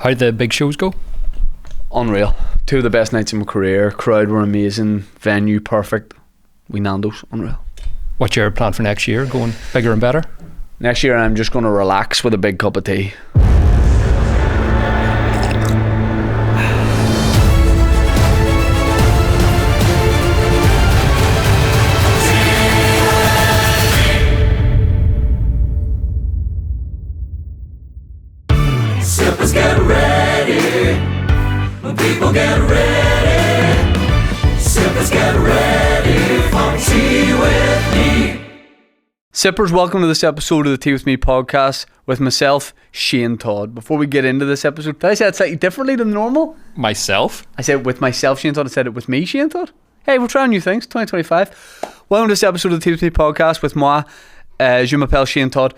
How did the big shows go? Unreal. 2 of the best nights of my career. Crowd were amazing. Venue perfect. We Nando's. Unreal. What's your plan for next year? Going bigger and better? Next year I'm just going to relax with a big cup of tea. Sippers get ready. When people get ready. Sippers get ready for tea with me. Sippers, welcome to this episode of the Tea With Me podcast with myself, Shane Todd. Before we get into this episode, did I say it slightly differently than normal? Myself? I said with myself, Shane Todd. I said it with me, Shane Todd. Hey, we're trying new things, 2025. Welcome to this episode of the Tea With Me podcast with moi, je m'appelle Shane Todd.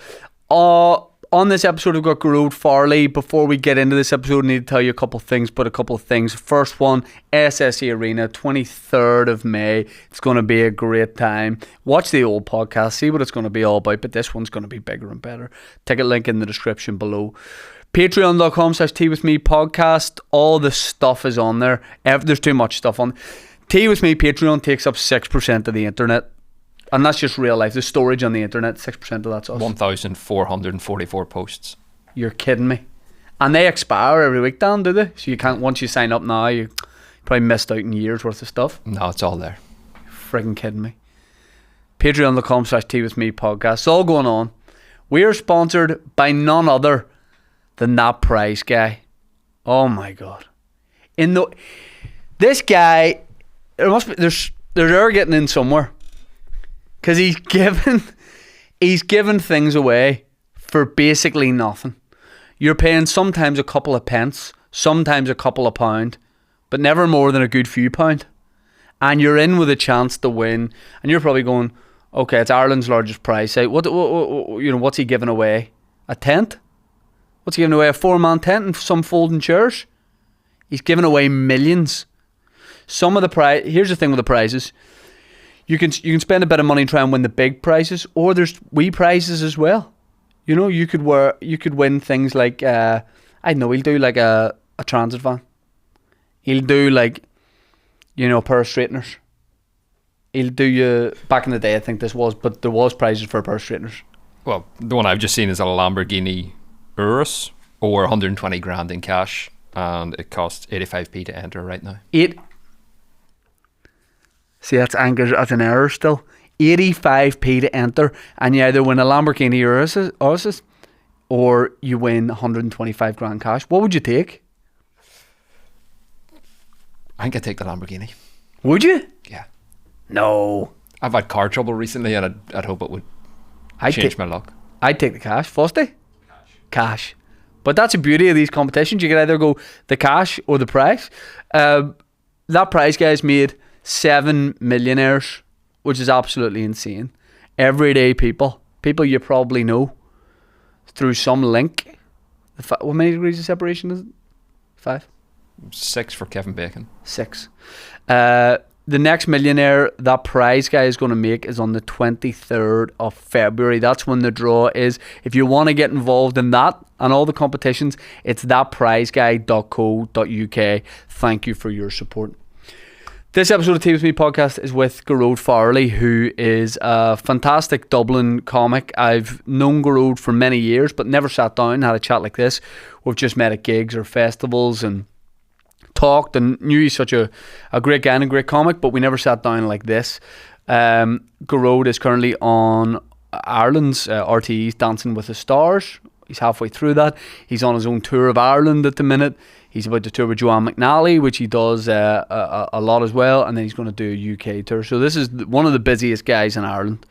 On this episode, I've got Gearóid Farrelly. Before we get into this episode, I need to tell you a couple of things. First one, SSE Arena, 23rd of May. It's going to be a great time. Watch the old podcast, see what it's going to be all about, but this one's going to be bigger and better. Ticket link in the description below. Patreon.com/teawithme podcast. All the stuff is on there. There's too much stuff on. Tea With Me Patreon takes up 6% of the internet. And that's just real life. The storage on the internet, 6% of that's us. 1,444 posts. You're kidding me. And they expire every week, Dan, do they? So you can't, once you sign up now, you probably missed out in years worth of stuff. No, it's all there. Friggin' kidding me. Patreon.com/teawithme podcast. It's all going on. We are sponsored by none other than that prize guy. Oh my God. This guy, there's air getting in somewhere. Because he's given things away for basically nothing. You're paying sometimes a couple of pence, sometimes a couple of pound, but never more than a good few pound. And you're in with a chance to win. And you're probably going, okay, it's Ireland's largest prize. What's he giving away? A tent? What's he giving away? A 4-man tent and some folding chairs? He's giving away millions. Some of the prize. Here's the thing with the prizes. You can spend a bit of money and try and win the big prizes, or there's wee prizes as well. You know, you could win things like I don't know, he'll do like a transit van. He'll do like, a pair of straighteners. He'll do you back in the day, I think this was, but there was prizes for a pair of straighteners. Well, the one I've just seen is a Lamborghini Urus, or 120 grand in cash, and it costs 85p to enter right now. See, that's an error still. 85p to enter, and you either win a Lamborghini Urus or you win 125 grand cash. What would you take? I think I'd take the Lamborghini. Would you? Yeah. No. I've had car trouble recently, and I'd hope it would change my luck. I'd take the cash. Fusty? Cash. But that's the beauty of these competitions. You can either go the cash or the prize. That prize, guys, made 7 millionaires, which is absolutely insane. Everyday people you probably know through some link. What many degrees of separation is it? 5? 6 for Kevin Bacon. 6. The next millionaire that prize guy is going to make is on the 23rd of February. That's when the draw is. If you want to get involved in that and all the competitions, it's thatprizeguy.co.uk. Thank you for your support. This episode of Tea With Me podcast is with Gearóid Farrelly, who is a fantastic Dublin comic. I've known Gearóid for many years, but never sat down and had a chat like this. We've just met at gigs or festivals and talked and knew he's such a great guy and a great comic, but we never sat down like this. Gearóid is currently on Ireland's RTE's Dancing with the Stars. He's halfway through that. He's on his own tour of Ireland at the minute. He's about to tour with Joan McNally, which he does a lot as well. And then he's going to do a UK tour. So this is one of the busiest guys in Ireland.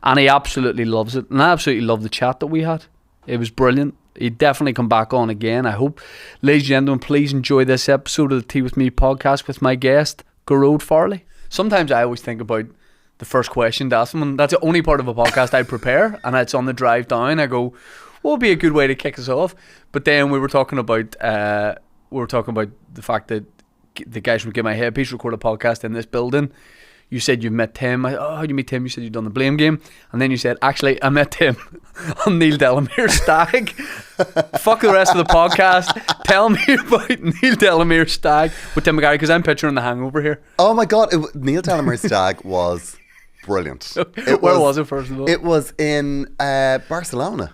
And he absolutely loves it. And I absolutely love the chat that we had. It was brilliant. He'd definitely come back on again, I hope. Ladies and gentlemen, please enjoy this episode of the Tea With Me podcast with my guest, Gearóid Farrelly. Sometimes I always think about the first question to ask someone. That's the only part of a podcast I prepare. And it's on the drive down. I go, what would be a good way to kick us off? But then we were talking about the fact that the guys from Give My Headpiece record a podcast in this building. You said you met Tim. How'd you meet Tim? You said you'd done the Blame Game. And then you said, actually, I met Tim on Neil Delamere's Stag. Fuck the rest of the podcast. Tell me about Neil Delamere's stag with Tim McGarry, because I'm picturing The Hangover here. Oh my God, Neil Delamere's stag was brilliant. Where was it, first of all? It was in Barcelona.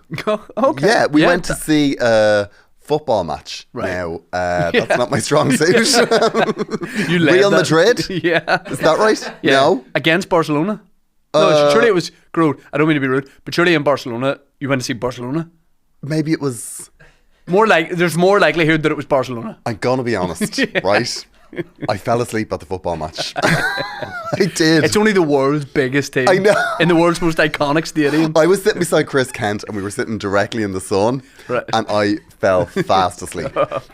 Okay. Yeah, we went to see a football match. Right. Now, that's not my strong suit. You led Real that. Madrid? Yeah. Is that right? Yeah. No? Against Barcelona? No, surely it was Gearóid. I don't mean to be rude, but surely in Barcelona, you went to see Barcelona? Maybe it was... There's more likelihood that it was Barcelona. I'm going to be honest, right? I fell asleep at the football match. I did. It's only the world's biggest team. I know. In the world's most iconic stadium. I was sitting beside Chris Kent and we were sitting directly in the sun. Right. And I fell fast asleep.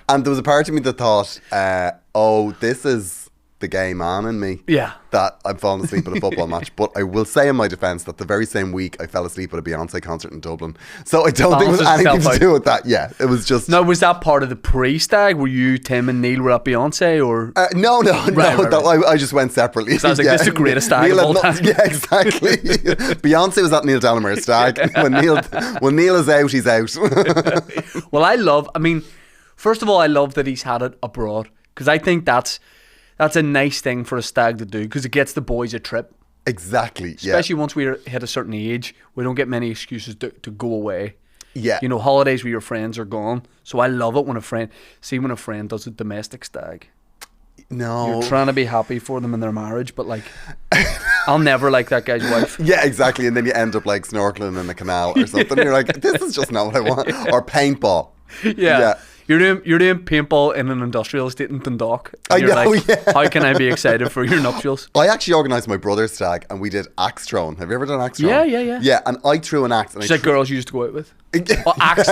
And there was a part of me that thought, this is the gay man in me. Yeah. That I'm falling asleep at a football match. But I will say in my defence that the very same week I fell asleep at a Beyonce concert in Dublin. So I don't think it was Balances anything itself to do with that. Yeah, it was just... Now, was that part of the pre-stag? Were you, Tim and Neil were at Beyonce, or...? No. Right. I just went separately. So I was like, this is the greatest stag Neil of all had time. Yeah, exactly. Beyonce was at Neil Delamere's stag. When Neil is out, he's out. Well, first of all, I love that he's had it abroad, because I think that's a nice thing for a stag to do, because it gets the boys a trip. Exactly. Especially once we hit a certain age, we don't get many excuses to go away. Yeah. You know, holidays where your friends are gone. So I love it when a friend does a domestic stag. No. You're trying to be happy for them in their marriage, but like, I'll never like that guy's wife. Yeah, exactly. And then you end up like snorkeling in the canal or something. You're like, this is just not what I want. Or paintball. Yeah. You're doing paintball in an industrial estate in Dundalk. I You're know, like, yeah. how can I be excited for your nuptials? I actually organised my brother's stag and we did axe throwing. Have you ever done axe throwing? Yeah. Yeah, and I threw an axe. And She's like girls you used to go out with. Oh, axe.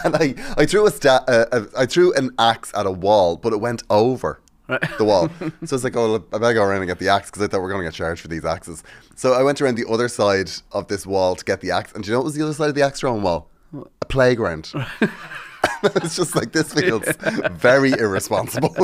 And I threw I threw an axe at a wall, but it went over the wall. So it's like, I better go around and get the axe, because I thought we were going to get charged for these axes. So I went around the other side of this wall to get the axe. And do you know what was the other side of the axe throwing wall? A playground. It's just like, this feels very irresponsible.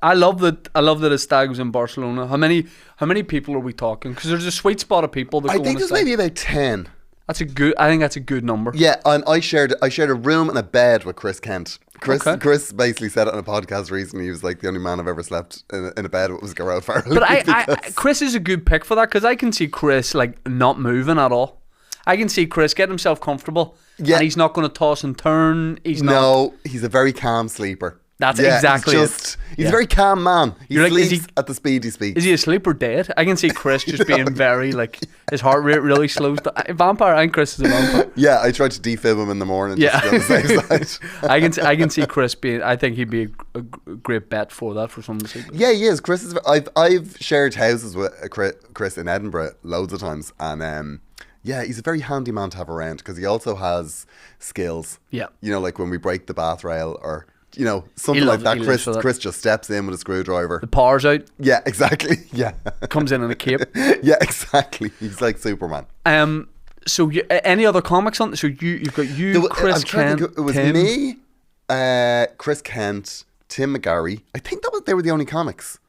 I love that a stag was in Barcelona. How many people are we talking? Because there's a sweet spot of people that I go think on a there's stag. maybe about 10. I think that's a good number. Yeah, and I shared a room and a bed with Chris Kent. Okay. Chris basically said it on a podcast recently. He was like, the only man I've ever slept in a bed with was Gearóid Farrelly. But Chris is a good pick for that, because I can see Chris like not moving at all. I can see Chris getting himself comfortable. Yeah. And he's not going to toss and turn. He's a very calm sleeper. That's exactly he's a very calm man. He You're like, sleeps at the speed he speaks. Is he asleep or dead? I can see Chris just being very like, his heart rate really slows down. Vampire, and Chris is a vampire. Yeah, I tried to defib him in the morning. Yeah. Just to be on the safe side. I can see Chris being. I think he'd be a great bet for that, for someone to see. Yeah, he is. Chris is. I've shared houses with Chris in Edinburgh loads of times, and yeah, he's a very handy man to have around, because he also has skills. Yeah. You know, like when we break the bath rail or, you know, something like that. Chris just steps in with a screwdriver. The power's out. Yeah, exactly. Yeah. Comes in a cape. Yeah, exactly. He's like Superman. So any other comics on? So you've got Chris Kent. It was Tim. me, Chris Kent, Tim McGarry. I think they were the only comics.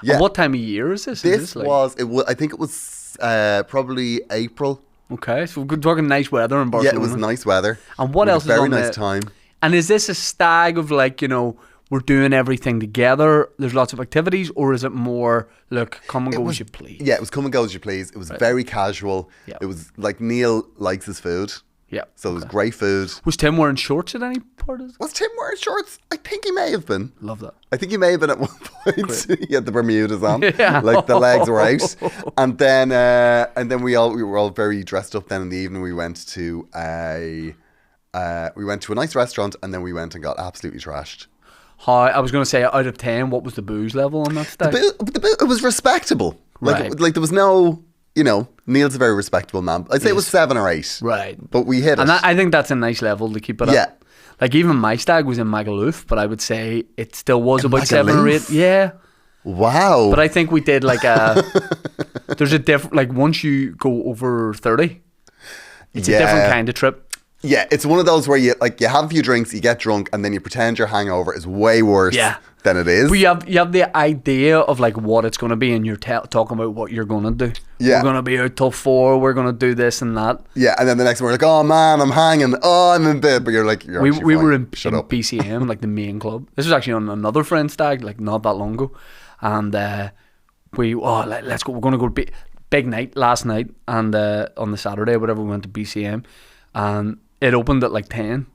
Yeah. And what time of year is this? I think it was probably April. Okay, so we're talking nice weather in Barcelona. Yeah, it was nice weather. And what else is very on nice the- time. And is this a stag of like, you know, we're doing everything together, there's lots of activities, or is it more, look, come and go as you please? Yeah, it was come and go as you please. It was very casual. Yeah. It was like, Neil likes his food. Yeah. So it was great food. Was Tim wearing shorts at any part of this? Was Tim wearing shorts? I think he may have been. Love that. I think he may have been at one point. He had the Bermudas on, Yeah. like the legs were out, and then we were all very dressed up. Then in the evening, we went to a nice restaurant, and then we went and got absolutely trashed. I was going to say, out of 10, what was the booze level on that stag? It was respectable. Right. Like there was no, you know, Neil's a very respectable man. I'd say it was 7 or 8. Right. But we hit it. And I think that's a nice level to keep it Yeah. up. Like even my stag was in Magaluf, but I would say it still was about 7 or 8. Magaluf? Yeah. Wow. But I think we did like there's a different, like once you go over 30, it's a different kind of trip. Yeah, it's one of those where you have a few drinks, you get drunk, and then you pretend your hangover is way worse than it is. But you have the idea of like what it's going to be, and you're talking about what you're going to do. Yeah. We're going to be out till 4. We're going to do this and that. Yeah, and then the next one we're like, oh man, I'm hanging. Oh, I'm in bed. But you're like, We were in Shut up. BCM, like the main club. This was actually on another friend's stag, like not that long ago, and let's go. We're going to go big night last night, and on the Saturday or whatever we went to BCM, and it opened at like 10.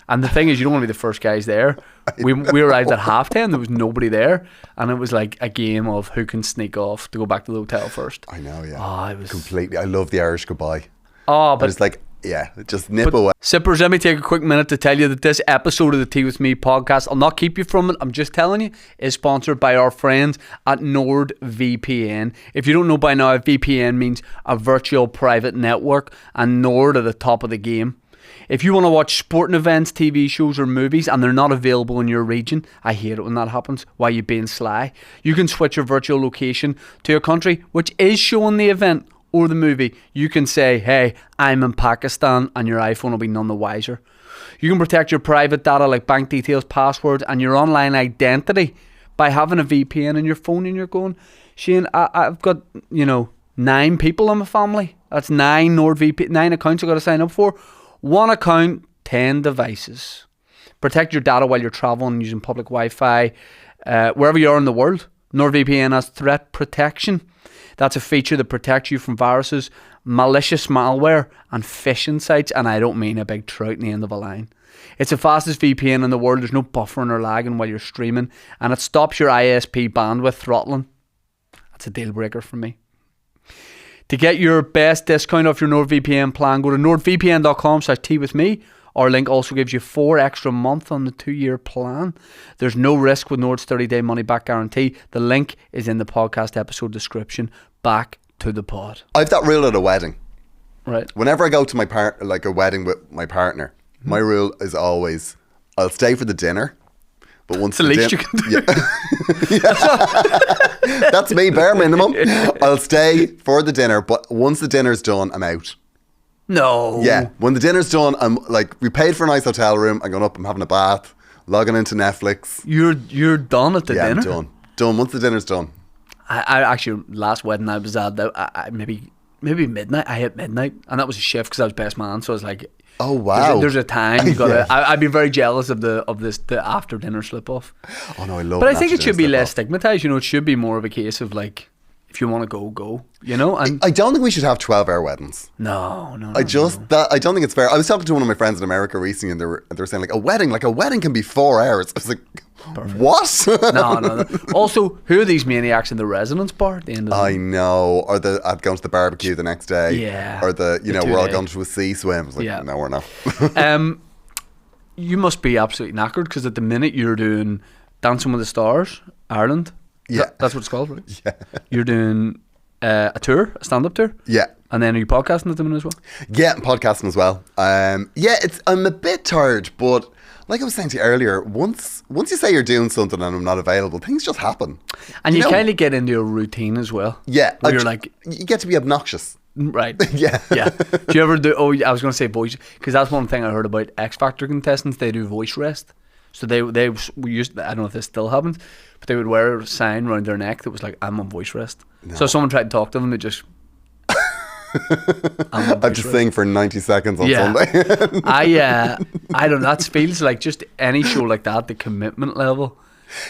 And the thing is, you don't want to be the first guys there. We arrived at 10:30. There was nobody there, and it was like a game of who can sneak off to go back to the hotel first. I know, yeah. Oh, it was completely. I love the Irish goodbye. Oh, but it's like, yeah, just nip away. Sippers, let me take a quick minute to tell you that this episode of the Tea With Me podcast, I'll not keep you from it, I'm just telling you, is sponsored by our friends at NordVPN. If you don't know by now, VPN means a virtual private network, and Nord are the top of the game. If you want to watch sporting events, TV shows or movies and they're not available in your region, I hate it when that happens, why you being sly, you can switch your virtual location to a country which is showing the event or the movie. You can say, hey, I'm in Pakistan, and your iPhone will be none the wiser. You can protect your private data like bank details, passwords and your online identity by having a VPN in your phone, and you're going, Shane, I've got, 9 people in my family. That's 9 accounts I've got to sign up for. 1 account, 10 devices. Protect your data while you're traveling using public Wi-Fi wherever you are in the world. NordVPN has threat protection. That's a feature that protects you from viruses, malicious malware and phishing sites, and I don't mean a big trout in the end of a line. It's the fastest VPN in the world. There's no buffering or lagging while you're streaming, and it stops your ISP bandwidth throttling. That's a deal breaker for me. To get your best discount off your NordVPN plan, go to nordvpn.com/teawithme. Our link also gives you 4 extra months on the 2-year plan. There's no risk with Nord's 30-day money-back guarantee. The link is in the podcast episode description. Back to the pod. I've that rule at a wedding. Right. Whenever I go to a wedding with my partner, my rule is always, I'll stay for the dinner. But once the least you can do. That's me, bare minimum. I'll stay for the dinner, but once the dinner's done, I'm out. No. Yeah, when the dinner's done, I'm like, we paid for a nice hotel room. I'm going up, I'm having a bath, logging into Netflix. You're done at the dinner? Yeah, I'm done. Once the dinner's done. I actually, last wedding I was at, maybe midnight. I hit midnight, and that was a shift because I was best man. So I was like, oh wow, there's a time you gotta. I'd be very jealous of the after dinner slip off. Oh no, I love. But I think it should be less stigmatized. It should be more of a case of like, if you want to go. And I don't think we should have 12-hour weddings. No. I don't think it's fair. I was talking to one of my friends in America recently, and they were saying like a wedding can be 4 hours. I was like, perfect. What? No. Also, who are these maniacs in the residence bar at the end of the I know. Or going to the barbecue the next day. Yeah. Or we're all going to a sea swim. I was like, no, we're not. You must be absolutely knackered because at the minute you're doing Dancing with the Stars, Ireland. Yeah. That's what it's called, right? Yeah. You're doing a stand-up tour? Yeah. And then are you podcasting at the minute as well? Yeah, I'm podcasting as well. I'm a bit tired, but like I was saying to you earlier, once you say you're doing something and I'm not available, things just happen. And you kind of get into a routine as well. Yeah. Where you're like... You get to be obnoxious. Right. Yeah. Yeah. Do you ever do... Oh, I was going to say voice... Because that's one thing I heard about X Factor contestants. They do voice rest. So we used... I don't know if this still happens, but they would wear a sign around their neck that was like, I'm on voice rest. No. So if someone tried to talk to them, they just... I'm just sing for 90 seconds on Sunday. I don't know. That feels like just any show like that, the commitment level.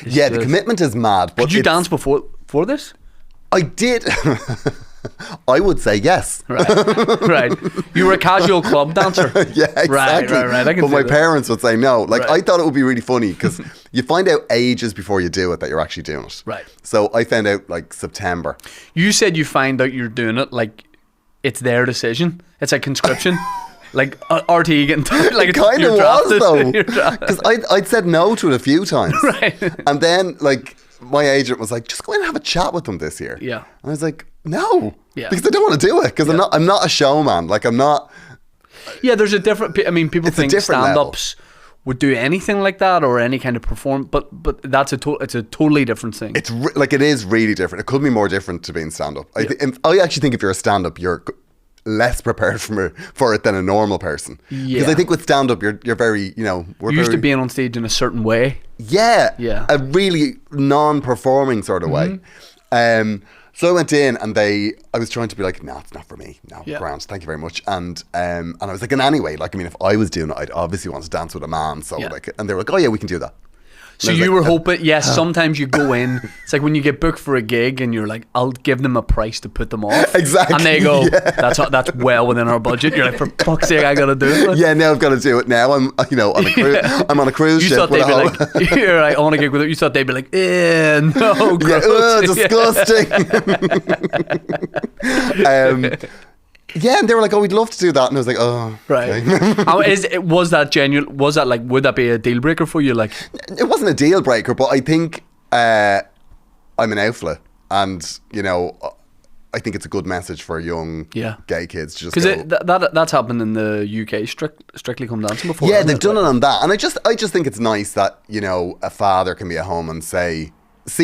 Yeah, the commitment is mad. But did you dance before this? I did. I would say yes. Right. You were a casual club dancer. Yeah, exactly. Right. I can but my that. parents would say no. Like, I thought it would be really funny because you find out ages before you do it that you're actually doing it. Right. So I found out like September. You said you find out you're doing it like it's their decision. It's like conscription. Like RTE getting like it kind of was though, because I'd said no to it a few times, right? And then like my agent was like, "Just go in and have a chat with them this year." Yeah, and I was like, "No, because I don't want to do it because I'm not a showman. Like I'm not." Yeah, there's a different. I mean, people think stand-ups would do anything like that or any kind of perform, but that's it's a totally different thing. It's it is really different. It could be more different to being stand-up. I actually think if you're a stand-up, less prepared for it than a normal person. Yeah. Because I think with stand-up, you're very, you know, we're You're used to very, being on stage in a certain way. yeah, Yeah. a really non-performing sort of way. So I went in and I was trying to be like, no, it's not for me. No, Yeah. Grant, thank you very much. And I was like, and anyway, like, I mean, if I was doing it, I'd obviously want to dance with a man. So Yeah. like, and they were like, oh yeah, we can do that. So And I was you like, were hoping, yes, sometimes you go in, it's like when you get booked for a gig and you're like, I'll give them a price to put them off. Exactly, And they go, yeah. that's well within our budget. You're like, for fuck's sake, I got to do it. Yeah, now I've got to do it now. I'm, you know, on a cruise. I'm on a cruise You ship. thought with they'd be a whole- like, you're like, on a gig with it. You thought they'd be like, no, yeah, gross. disgusting. Yeah, and they were like, "Oh, we'd love to do that," and I was like, "Oh, Right. okay." Was that genuine? Was that like, would that be a deal breaker for you? Like, It wasn't a deal breaker, but I think I'm an outfit, and you know, I think it's a good message for young Yeah. gay kids to just because go. that's happened in the UK, Strictly Come Dancing before. Yeah, hasn't they've done it on that, and I just think it's nice that, you know, a father can be at home and see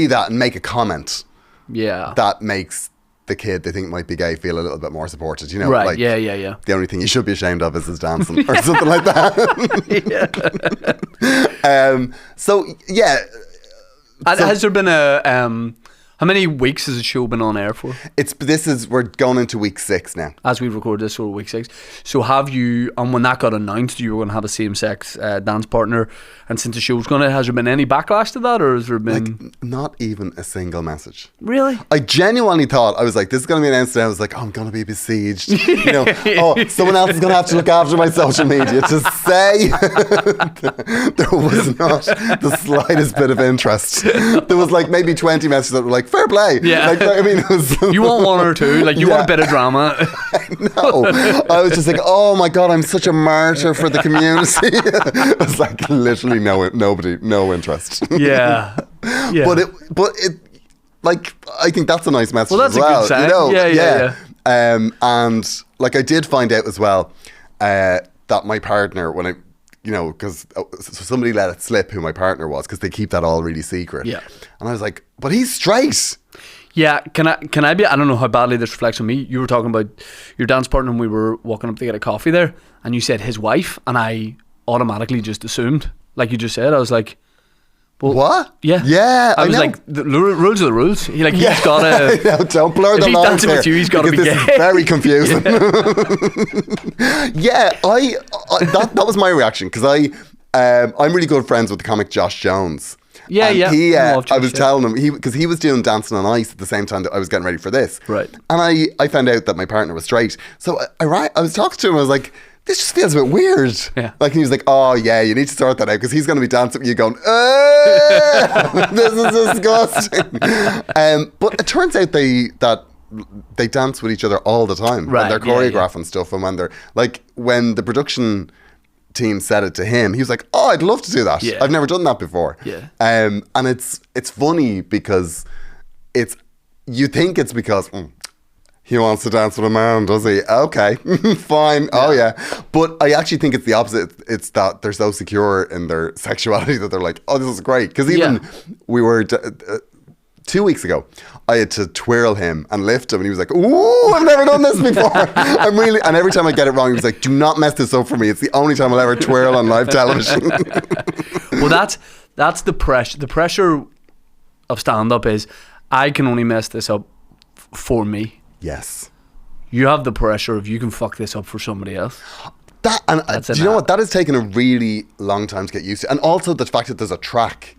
that and make a comment Yeah. that makes the kid they think might be gay feel a little bit more supported. You know, Right. like, yeah. Yeah. the only thing you should be ashamed of is his dancing or something like that. So yeah, Has there been a how many weeks has the show been on air for? we're going into week 6 now. As we record this, or week 6. So have you? And when that got announced, you were going to have a same-sex dance partner, and since the show's going to, has there been any backlash to that, or has there been Like, not even a single message. really? I genuinely thought, I was like, this is going to be announced, and I was like, oh, I'm going to be besieged. You know, oh, someone else is going to have to look after my social media. To say there was not the slightest bit of interest. There was like maybe 20 messages that were like, fair play. Yeah. Like, I mean, it was, You want one or two? Like you want a Yeah. bit of drama? no. I was just like, oh my God, I'm such a martyr for the community. It was like literally no interest. Yeah. Yeah. But it, like, I think that's a nice message. Well, that's as a good well, sign. You know? Yeah. And like, I did find out as well that my partner, when I, you know, because somebody let it slip who my partner was, because they keep that all really secret. Yeah. And I was like, but he's straight. Yeah, can I be? I don't know how badly this reflects on me. You were talking about your dance partner, and we were walking up to get a coffee there, and you said his wife, and I automatically just assumed, like you just said, I was like, well, What? Yeah, Yeah. I was know. like, the rules are the rules. He's got I to. know, don't blur If the he's lines dancing with here, you, he's gotta because be this gay. is very confusing. Yeah, I that was my reaction, because I'm really good friends with the comic Josh Jones. Yeah, And yeah. He, I love I was Josh, telling him, because he was doing Dancing on Ice at the same time that I was getting ready for this. Right. And I found out that my partner was straight. So I was talking to him, I was like, this just feels a bit weird. Yeah. Like, and he was like, oh yeah, you need to sort that out, because he's going to be dancing with you going, this is disgusting. But it turns out they dance with each other all the time. Right, When they're yeah, choreographing stuff, and when they're, like, when the production team said it to him, he was like, oh, I'd love to do that. Yeah. I've never done that before. Yeah. And it's funny, because you think it's because he wants to dance with a man, does he? Okay, fine. Oh yeah. But I actually think it's the opposite. It's that they're so secure in their sexuality that they're like, oh, this is great. Because even we were 2 weeks ago, I had to twirl him and lift him, and he was like, ooh, I've never done this before. And every time I get it wrong, he was like, do not mess this up for me. It's the only time I'll ever twirl on live television. Well, that's the pressure. The pressure of stand-up is, I can only mess this up for me. Yes. You have the pressure of, you can fuck this up for somebody else. That, and That's do an you know app. what? That has taken a really long time to get used to. And also the fact that there's a track.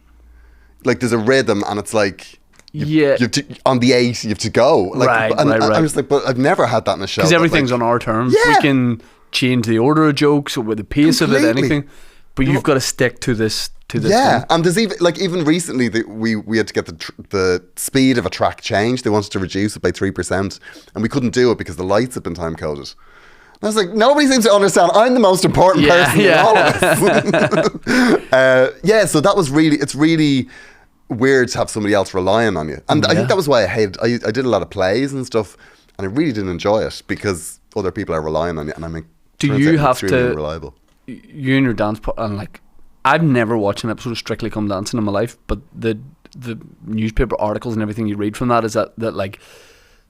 Like, there's a rhythm, and it's like, Yeah. you have to, on the 8, you have to go. Like, Right, and right. I was like, but I've never had that in a show. Because that, everything's like, on our terms. Yeah. We can change the order of jokes or with the pace of it, Completely. anything. But you've got to stick to this. Yeah, thing. and there's even recently that we had to get the speed of a track changed. They wanted to reduce it by 3%, and we couldn't do it because the lights had been time coded. And I was like, nobody seems to understand. I'm the most important person in all of this. So that was it's really weird to have somebody else relying on you. And I think that was why I did a lot of plays and stuff, and I really didn't enjoy it, because other people are relying on you, and I'm like, Do turns you out have extremely to? unreliable. You and your dance and like, I've never watched an episode of Strictly Come Dancing in my life, but the newspaper articles and everything you read from that is that like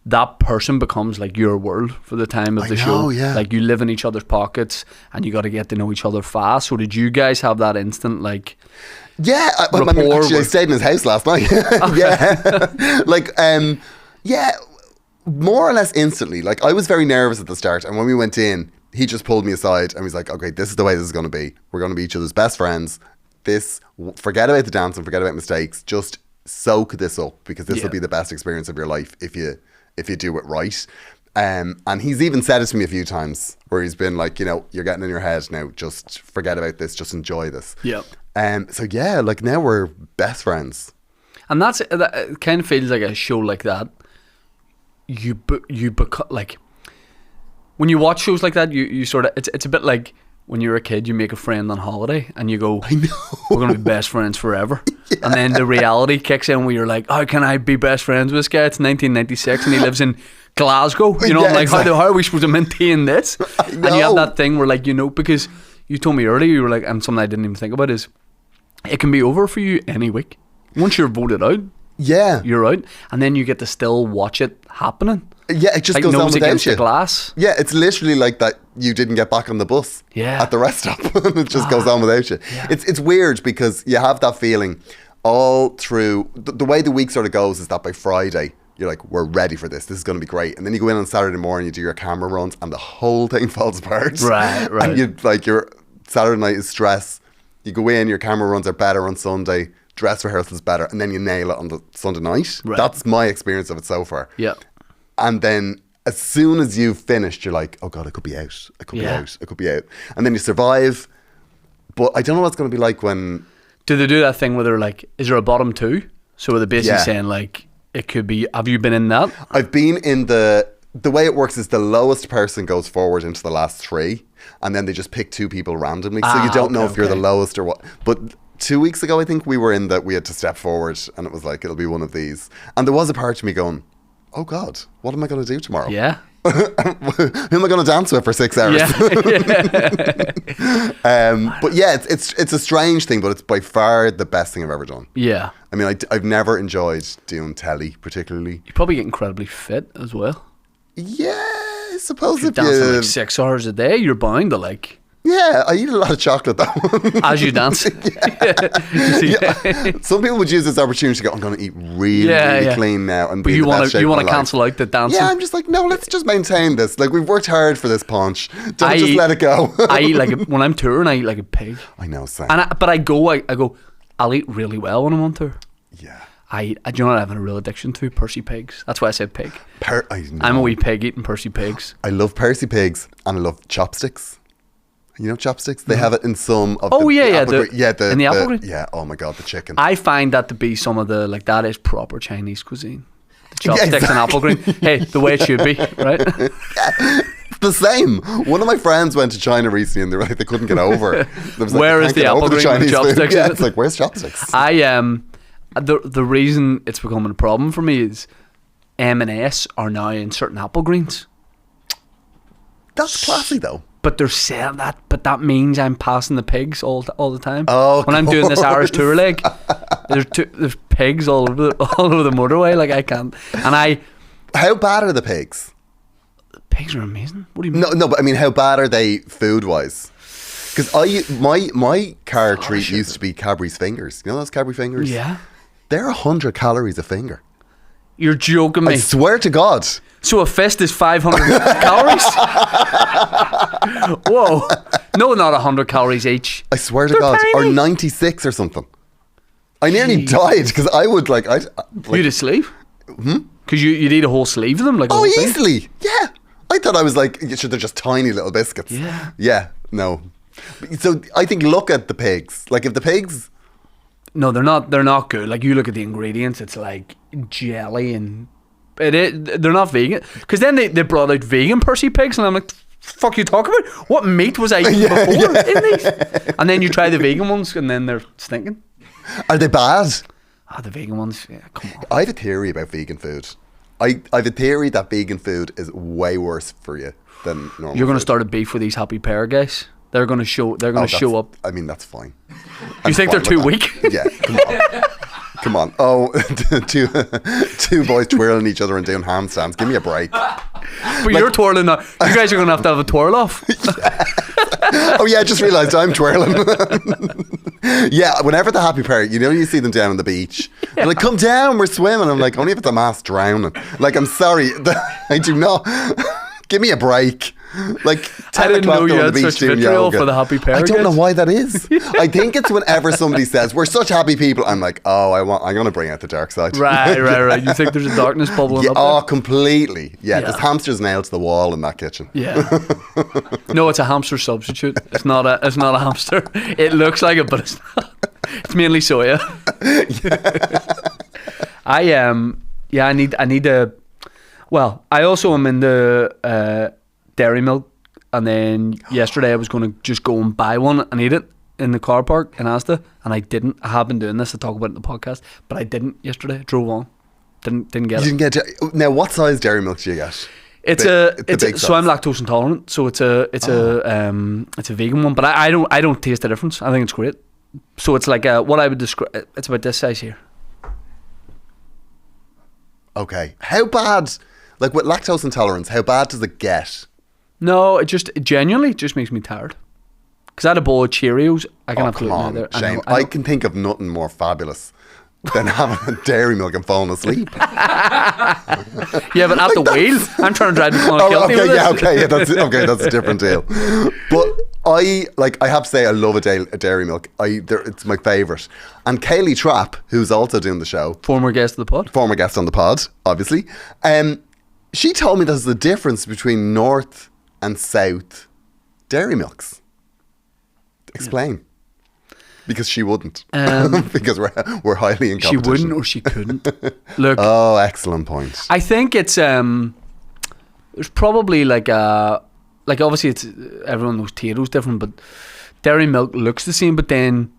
that person becomes like your world for the time of the show. Yeah. Like you live in each other's pockets and you got to get to know each other fast. So did you guys have that instant like? Yeah, I mean, rapport actually, I with- stayed in his house last night. Yeah, like, yeah, more or less instantly. Like, I was very nervous at the start, and when we went in, he just pulled me aside and was like, "Okay, this is the way this is going to be. We're going to be each other's best friends. Forget about the dance and forget about mistakes. Just soak this up because this will be the best experience of your life if you do it right." And he's even said it to me a few times where he's been like, you're getting in your head now. Just forget about this. Just enjoy this. Yeah. So yeah, like now we're best friends. And that it kind of feels like a show like that. You become like when you watch shows like that, you sort of it's a bit like when you're a kid, you make a friend on holiday and you go, I know. we're going to be best friends forever. Yeah. And then the reality kicks in where you're like, how can I be best friends with this guy? It's 1996 and he lives in Glasgow. I'm like, exactly. How are we supposed to maintain this? And you have that thing where like, because you told me earlier, you were like, and something I didn't even think about is it can be over for you any week. Once you're voted out, you're out. And then you get to still watch it happening. Yeah, it just like goes on nose without against you. the glass. Yeah, it's literally like that you didn't get back on the bus at the rest stop. It just goes on without you. Yeah. It's weird because you have that feeling all through. The way the week sort of goes is that by Friday, you're like, we're ready for this. This is going to be great. And then you go in on Saturday morning, you do your camera runs and the whole thing falls apart. Right. And your Saturday night is stress. You go in, your camera runs are better on Sunday. Dress rehearsal's better. And then you nail it on the Sunday night. Right. That's my experience of it so far. Yeah. And then as soon as you've finished, you're like, oh God, I could be out. I could be out. And then you survive. But I don't know what it's going to be like when... Do they do that thing where they're like, is there a bottom two? So are they basically saying like, it could be, have you been in that? I've been in the way it works is the lowest person goes forward into the last three. And then they just pick two people randomly. So you don't know if you're the lowest or what. But 2 weeks ago, I think we were in that we had to step forward and it was like, it'll be one of these. And there was a part of me going, oh God, what am I going to do tomorrow? Yeah. Who am I going to dance with for 6 hours? But yeah, it's a strange thing, but it's by far the best thing I've ever done. Yeah. I mean, I've never enjoyed doing telly particularly. You probably get incredibly fit as well. Yeah, I suppose If you're dancing like 6 hours a day, you're bound to like... Yeah, I eat a lot of chocolate though. As you dance. Some people would use this opportunity to go, I'm going to eat really clean now. And but you want to cancel out the dancing? Yeah, I'm just like, no, let's just maintain this. Like, we've worked hard for this punch. Don't just let it go. I eat like, when I'm touring, I eat like a pig. I know, same. But I go, I'll eat really well when I'm on tour. Yeah. Do you know what I have a real addiction to? Percy Pigs. That's why I said pig. I'm a wee pig eating Percy Pigs. I love Percy Pigs and I love chopsticks. You know chopsticks? They have it in some of in the apple green? Yeah, oh my God, the chicken. I find that to be some of the, like, that is proper Chinese cuisine. The chopsticks and apple green. Hey, the way it should be, right? The same. One of my friends went to China recently and they were like, they couldn't get over. Where is the apple green with chopsticks? Yeah, it's like, where's chopsticks? The reason it's becoming a problem for me is M&S are now in certain apple greens. That's classy though. But they're saying that, but that means I'm passing the pigs all the time. Oh, when I'm doing this Irish tour leg, there's pigs all over the motorway. Like I can't. And how bad are the pigs? The pigs are amazing. What do you mean? No, but I mean, how bad are they food wise? Because my car treat used to be Cadbury's fingers. You know those Cadbury fingers? Yeah. They're 100 calories a finger. You're joking me. I swear to God. So a fist is 500 calories? Whoa. No, not 100 calories each. I swear to God. Tiny. Or 96 or something. I nearly died because I would like... You'd a sleeve? Because you'd eat a whole sleeve of them? Like easily. Yeah. I thought I was like, they're just tiny little biscuits. Yeah. Yeah, no. So I think look at the pigs. Like if the pigs... No, they're not good. Like you look at the ingredients, it's like jelly and they're not vegan. Because then they brought out vegan Percy Pigs and I'm like, fuck you talking about? What meat was I eating before in these? And then you try the vegan ones and then they're stinking. Are they bad? The vegan ones, yeah, come on. I have a theory about vegan food. I have a theory that vegan food is way worse for you than normal. You're going to start a beef with these happy pear guys. They're going to show up. I mean, that's fine. You think they're too weak? Yeah, come on. Come on. Oh, two boys twirling each other and doing handstands. Give me a break. But you're twirling now. You guys are going to have a twirl off. Oh yeah, I just realised I'm twirling. Yeah, whenever the happy pair, you see them down on the beach. They're like, come down, we're swimming. I'm like, only if it's a mass drowning. Like, I'm sorry, I do not. Give me a break. Like 10 I didn't o'clock know you on the had beach such doing vitriol yoga. for the happy pair. I don't know guys. why that is. I think it's whenever somebody says we're such happy people, I'm like, oh, I'm going to bring out the dark side. Right. You think there's a darkness bubbling Yeah, up there? oh, completely. Yeah, Yeah. there's hamsters nailed to the wall in that kitchen. Yeah. No, it's a hamster substitute. It's not a hamster. It looks like it, but it's not. It's mainly soya. I need a. Well, I also am in the dairy milk, and then yesterday I was going to just go and buy one and eat it in the car park in Asda, and I didn't. I have been doing this. I talk about it in the podcast, but I didn't yesterday. I drove on. Didn't get You it. didn't get now. What size dairy milk do you get? It's big so I'm size. lactose intolerant, so it's a vegan one, but I don't taste the difference. I think it's great. So it's like what I would describe. It's about this size here. Okay, how bad? Like with lactose intolerance, how bad does it get? No, it genuinely just makes me tired. Because I had a bowl of Cheerios. I can Oh, have come gluten on, there. Shane. I I know. can think of nothing more fabulous than having a dairy milk and falling asleep. Yeah, but at the wheel, I'm trying to drive the Clonakilty Oh, okay, with yeah, this. that's a different deal. But I have to say I love a dairy milk. It's my favourite. And Kaylee Trapp, who's also doing the show, Former guest of the pod. former guest on the pod, obviously, she told me there's a difference between North and South dairy milks. Explain. Because she wouldn't. Because we're highly in She competition. wouldn't or she couldn't. Look, Oh, excellent point. I think it's there's probably like obviously it's everyone knows Tato's different, but dairy milk looks the same. But then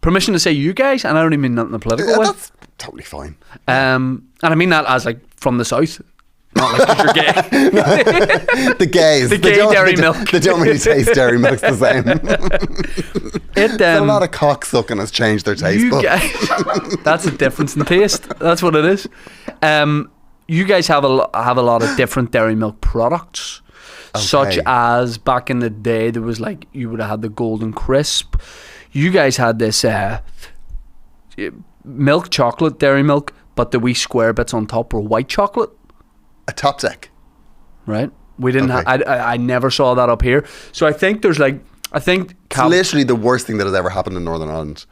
permission to say you guys, and I don't even mean that in a political way. That's totally fine. And I mean that as like from the south, not like 'cause you're gay. The gays. The they gay don't- dairy they don't- milk. They don't really taste dairy milks the same. A lot of cocksucking has changed their taste you buds. guys, that's a difference in taste. That's what it is. You guys have a lot of different dairy milk products, such Okay. as back in the day there was like you would have had the Golden Crisp. You guys had this milk chocolate dairy milk, but the wee square bits on top were white chocolate. A top deck. Right? We didn't. Okay. I never saw that up here. So I think there's like It's literally the worst thing that has ever happened in Northern Ireland.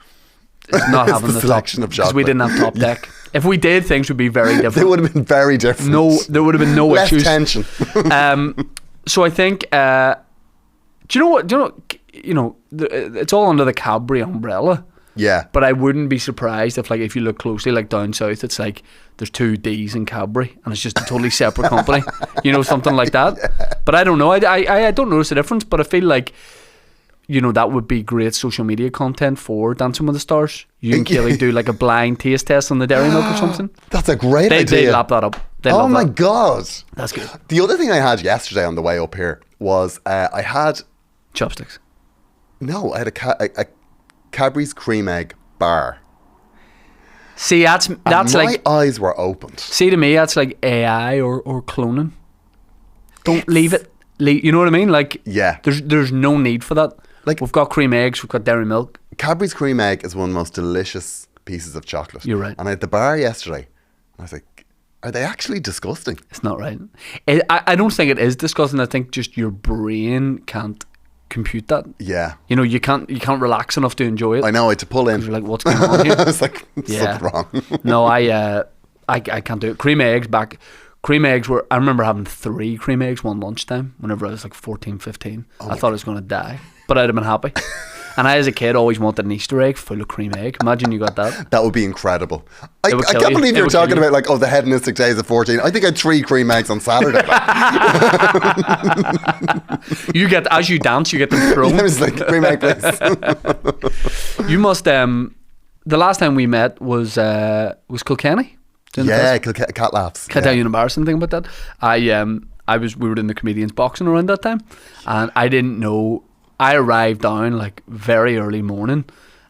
it's not it's having the the selection top of because we chocolate. didn't have top deck. If we did, things would be very different. They would have been very different. No, there would have been no Less issues. tension. So I think. Do you know what? It's all under the Cadbury umbrella. Yeah. But I wouldn't be surprised if you look closely, like down south, it's like there's two D's in Cadbury, and it's just a totally separate company. Something like that. Yeah. But I don't know. I don't notice a difference. But I feel like that would be great social media content for Dancing with the Stars. You and Kelly do like a blind taste test on the dairy milk or something. That's a great idea. They lap that up. Oh my God. That's good. The other thing I had yesterday on the way up here was I had Chopsticks. a Cadbury's cream egg bar. See, that's And like. my eyes were opened. See, to me, that's like AI or cloning. Don't leave it. You know what I mean? Like, Yeah. There's no need for that. Like- We've got cream eggs, we've got dairy milk. Cadbury's cream egg is one of the most delicious pieces of chocolate. You're right. And I had the bar yesterday, and I was like, are they actually disgusting? It's not right. I don't think it is disgusting. I think just your brain can't compute that. Yeah. You can't relax enough to enjoy it. I know, I had to pull in. You're like, what's going on here? I was like, Yeah. something wrong. No, I can't do it. Cream eggs were, I remember having 3 cream eggs one lunchtime whenever I was like 14, 15. I thought I was going to die, but I'd have been happy. And I, as a kid, always wanted an Easter egg full of cream egg. Imagine you got that. That would be incredible. I would kill can't you. believe It you were would kill talking you. about like, the hedonistic days of 14. I think I had 3 cream eggs on Saturday. You get, as you dance, you get them I thrown. was like, cream egg, please. You must, the last time we met was Kilkenny. Doing the Yeah, fest. cat laughs. Can't tell you an embarrassing thing about that. We were in the comedians boxing around that time, and I didn't know. I arrived down like very early morning,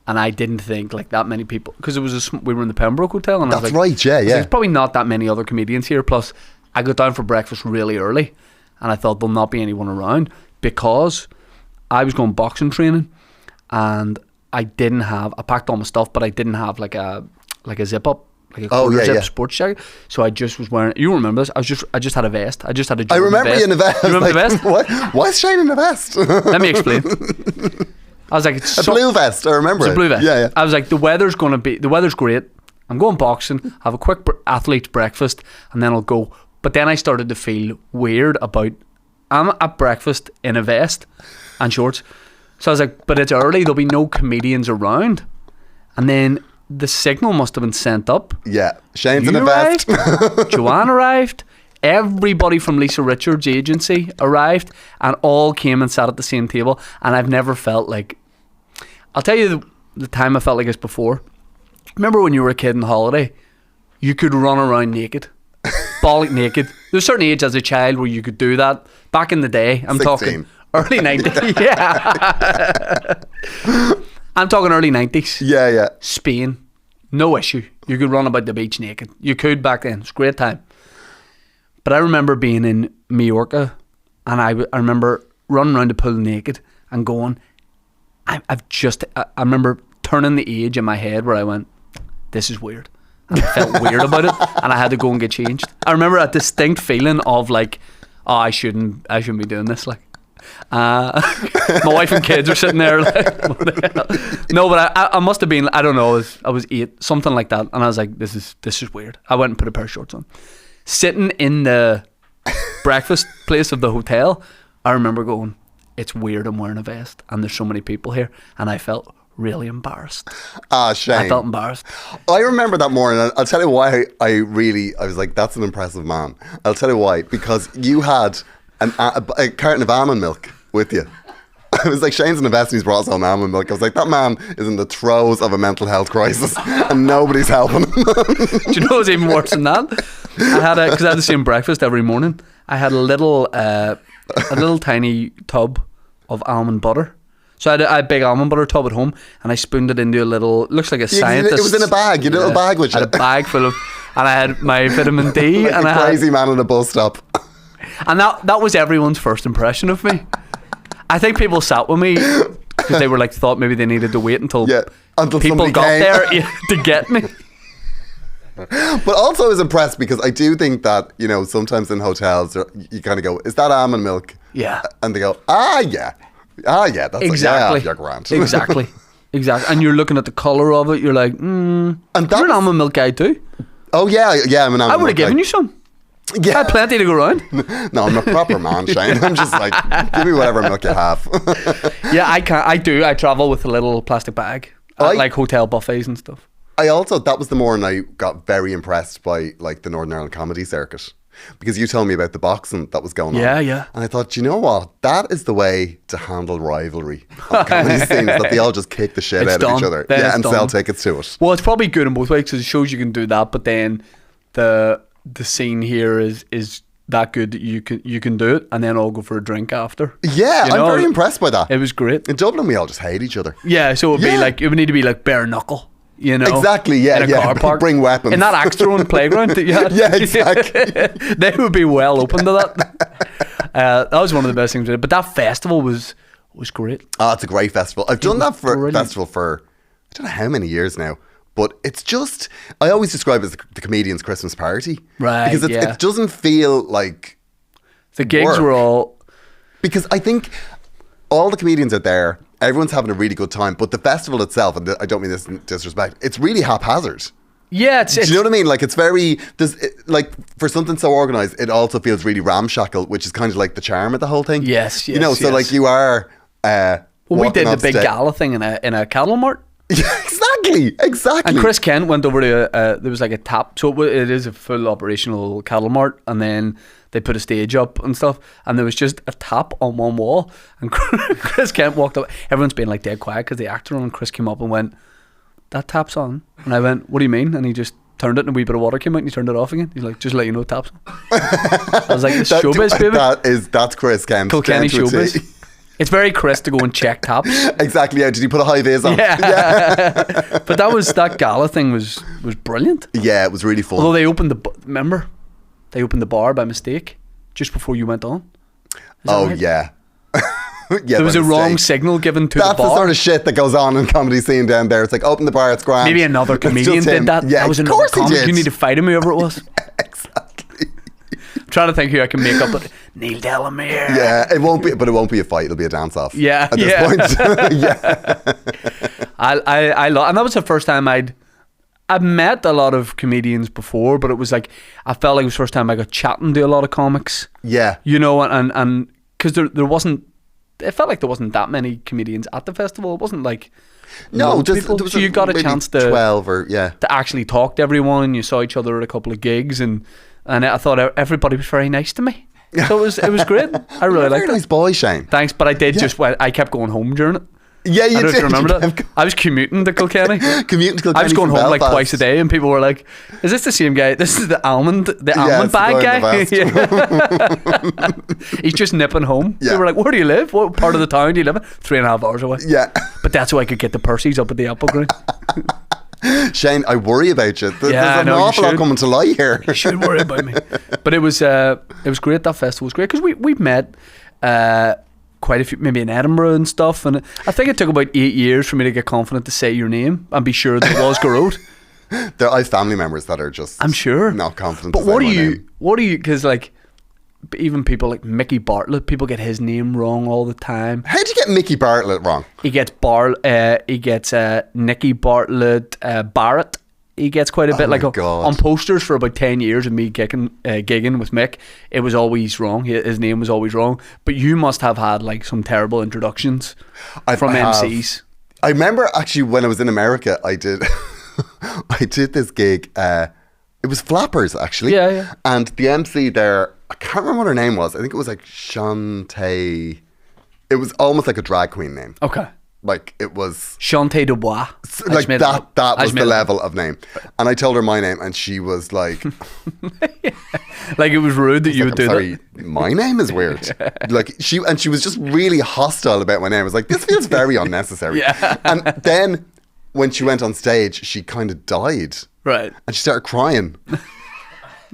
and I didn't think like that many people, because we were in the Pembroke Hotel, and I was That's like, right, yeah, yeah. There's probably not that many other comedians here. Plus, I got down for breakfast really early, and I thought there'll not be anyone around because I was going boxing training, and I packed all my stuff, but I didn't have like a zip up, like a quarter zip sports jacket. So I just was wearing. You remember this? I just had a vest. I just had a Jordan I remember vest. you in a vest. You remember like, the vest? What? Why is Shane in a vest? Let me explain. I was like, it's a blue vest. I remember it's it. a blue vest. Yeah. I was like, the weather's great. I'm going boxing. Have a quick athlete's breakfast, and then I'll go. But then I started to feel weird about. I'm at breakfast in a vest and shorts. So I was like, but it's early. There'll be no comedians around. And then the signal must have been sent up. Yeah. Shane's in You a vest. arrived. Joanne arrived. Everybody from Lisa Richards' agency arrived, and all came and sat at the same table. And I've never felt like... I'll tell you the time I felt like this before. Remember when you were a kid on holiday? You could run around naked. Bollock naked. There's a certain age as a child where you could do that. Back in the day, I'm 16. talking early 90s. Yeah. I'm talking early 90s. Yeah. Spain, no issue. You could run about the beach naked. You could back then. It's a great time. But I remember being in Majorca, and I remember running around the pool naked and going, I remember turning the age in my head where I went, this is weird. And I felt weird about it, and I had to go and get changed. I remember a distinct feeling of like, oh, I shouldn't be doing this. Like, my wife and kids are sitting there. Like, no, but I must have been. I don't know. I was 8, something like that, and I was like, this is weird. I went and put a pair of shorts on. Sitting in the breakfast place of the hotel, I remember going, it's weird I'm wearing a vest, and there's so many people here, and I felt really embarrassed. Shame. I felt embarrassed. I remember that morning, and I'll tell you why I was like, that's an impressive man. I'll tell you why. Because you had a carton of almond milk with you. I was like, Shane's in a vest and he's brought us home almond milk. I was like, that man is in the throes of a mental health crisis and nobody's helping him. Do you know what's even worse than that? Because I had the same breakfast every morning. I had a little tiny tub of almond butter. So I had a big almond butter tub at home, and I spooned it into a little, looks like a scientist. It was in a bag. You had a little bag with you. I had a bag full of, and I had my vitamin D. Like and a crazy man at a bus stop. And that was everyone's first impression of me. I think people sat with me because they were like, thought maybe they needed to wait until people got came. there to get me. But also I was impressed because I do think that, you know, sometimes in hotels you kind of go, is that almond milk? Yeah. And they go, yeah, that's exactly. You're grand. Exactly. And you're looking at the colour of it, you're like, And you're an almond milk guy too. Oh yeah, I'm an almond milk I would have given you some. Yeah. I had plenty to go around. No, I'm a proper man, Shane. I'm just like, give me whatever milk you have. Yeah, I can't. I travel with a little plastic bag at like hotel buffets and stuff. That was the morning I got very impressed by like the Northern Ireland comedy circuit. Because you told me about the boxing that was going on. Yeah. And I thought, you know what? That is the way to handle rivalry on the comedy scene, is that they all just kick the shit out of each other. And sell tickets to it. Well, it's probably good in both ways because it shows you can do that, but then the scene here is that good that you can do it, and then I'll go for a drink after. Yeah, I'm very impressed by that. It was great. In Dublin, we all just hate each other. Yeah, so it would need to be like bare knuckle. You know, exactly. Yeah, in a car park. Bring weapons in that axe throwing playground that you had. Yeah, exactly. They would be well open to that. That was one of the best things. But that festival was great. Oh, it's a great festival. I've done that festival for I don't know how many years now. But it's just, I always describe it as the comedian's Christmas party, right? Because it doesn't feel like the gigs work. were all. Because I think all the comedians are there. Everyone's having a really good time, but the festival itself, and I don't mean this in disrespect, it's really haphazard. Yeah, do you know what I mean? Like it's very, like for something so organised, it also feels really ramshackle, which is kind of like the charm of the whole thing. Yes, you know. So like you are. Well, we did the big gala thing in a cattle mart. Yeah, exactly. And Chris Kent went over to there was like a tap, so it is a full operational cattle mart, and then they put a stage up and stuff, and there was just a tap on one wall, and Chris Kent walked up. Everyone's being like dead quiet because the actor on, and Chris came up and went, "That tap's on," and I went, "What do you mean?" And he just turned it, and a wee bit of water came out, and he turned it off again. He's like, "Just let you know, tap's on." I was like, "It's showbiz, baby." That's Chris Kent. Kilkenny showbiz. It's very Chris to go and check taps. Exactly. Yeah. Did you put a high vis on? Yeah. But that gala thing was brilliant. Yeah, it was really fun. Although they opened remember, they opened the bar by mistake just before you went on. Is that Oh right? yeah. Yeah, There was by a wrong mistake. signal given to That's the bar. the sort of shit that goes on in comedy scene down there. It's like, open the bar, it's grand. Maybe another It's comedian just did him. that. Yeah, That was of another course he comic. did. You need to fight him, whoever it was. Exactly. I'm trying to think who I can make up. But Neil Delamere. Yeah, it won't be a fight. It'll be a dance off. Yeah, At this yeah. point. Yeah. I love, and that was the first time I've met a lot of comedians before, but it was like I felt like it was the first time I got chatting to a lot of comics. Yeah. You know, and because there wasn't, it felt like there wasn't that many comedians at the festival. It wasn't like No, loads of just, people. there was So you got a maybe chance to 12 or yeah. actually talk to everyone. You saw each other at a couple of gigs, and I thought everybody was very nice to me. So it was great. I really liked Very it. nice boy, Shane. Thanks, but I did I kept going home during it. Yeah, you I don't know if did. you remember that. I was commuting to Kilkenny. Commuting to Kilkenny I was going from home like Belfast. twice a day, and people were like, "Is this the same guy? This is the Almond it's bag the guy guy." in Yeah. He's just nipping home. Yeah. They were like, "Where do you live? What part of the town do you live in?" 3.5 hours away. Yeah. But that's how I could get the Percy's up at the Apple Green. Shane, I worry about you. There's Yeah, I an know, you awful lot should. coming to light here. You should worry about me. But it was great. That festival was great because we met quite a few, maybe in Edinburgh and stuff. And I think it took about 8 years for me to get confident to say your name and be sure that it was Gearóid. I have family members that are just I'm sure not confident But to say what do my you? name. What do you? Because like even people like Mickey Bartlett, people get his name wrong all the time. How'd you get Mickey Bartlett wrong? He gets Nicky Bartlett, Barrett. He gets quite a bit. my Like God. on posters for about 10 years of me gigging with Mick, it was always wrong. His name was always wrong. But you must have had like some terrible introductions from I have. MCs. I remember actually when I was in America, I did I did this gig. It was Flappers actually. Yeah, yeah. And the MC there, I can't remember what her name was. I think it was like Shantae. It was almost like a drag queen name. Okay. Like it was Shantae Dubois. I like just made up. that I was just the made it up. level of name. And I told her my name and she was like, Like it was rude that you would do sorry, that. my name is weird. Like she was just really hostile about my name. I was like, this feels very unnecessary. Yeah. And then when she went on stage, she kind of died. Right. And she started crying.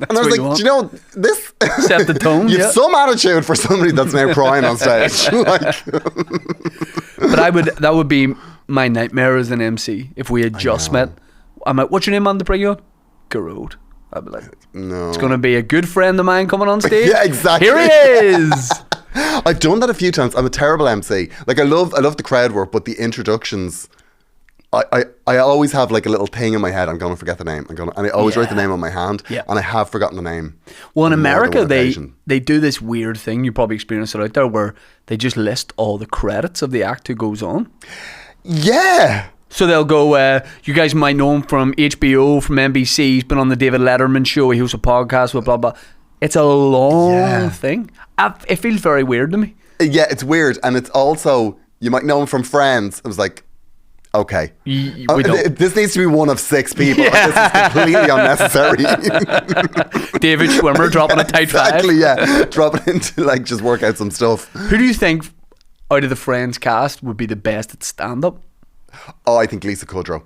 And I was what like, you want. do you know, this... Set the tone, You've yeah. some attitude for somebody that's now crying on stage. Like, But that would be my nightmare as an MC if we had just met. I'm like, what's your name on the bring you on? Gearóid. I'd be like, no. it's going to be a good friend of mine coming on stage. Yeah, exactly. Here he is. I've done that a few times. I'm a terrible MC. Like, I love the crowd work, but the introductions... I always have like a little thing in my head. I'm going to forget the name. And I always write the name on my hand. Yeah. And I have forgotten the name. Well, in on more than America, one occasion. they do this weird thing. You probably experienced it out there where they just list all the credits of the act who goes on. Yeah. So they'll go, you guys might know him from HBO, from NBC. He's been on the David Letterman show. He hosts a podcast with blah, blah. It's a long thing. It feels very weird to me. Yeah, it's weird. And it's also, you might know him from Friends. I was like, okay. We don't. This needs to be one of 6 people. This is completely unnecessary. David Schwimmer dropping a tight Exactly, five. yeah. Drop it into like just work out some stuff. Who do you think out of the Friends cast would be the best at stand-up? Oh, I think Lisa Kudrow.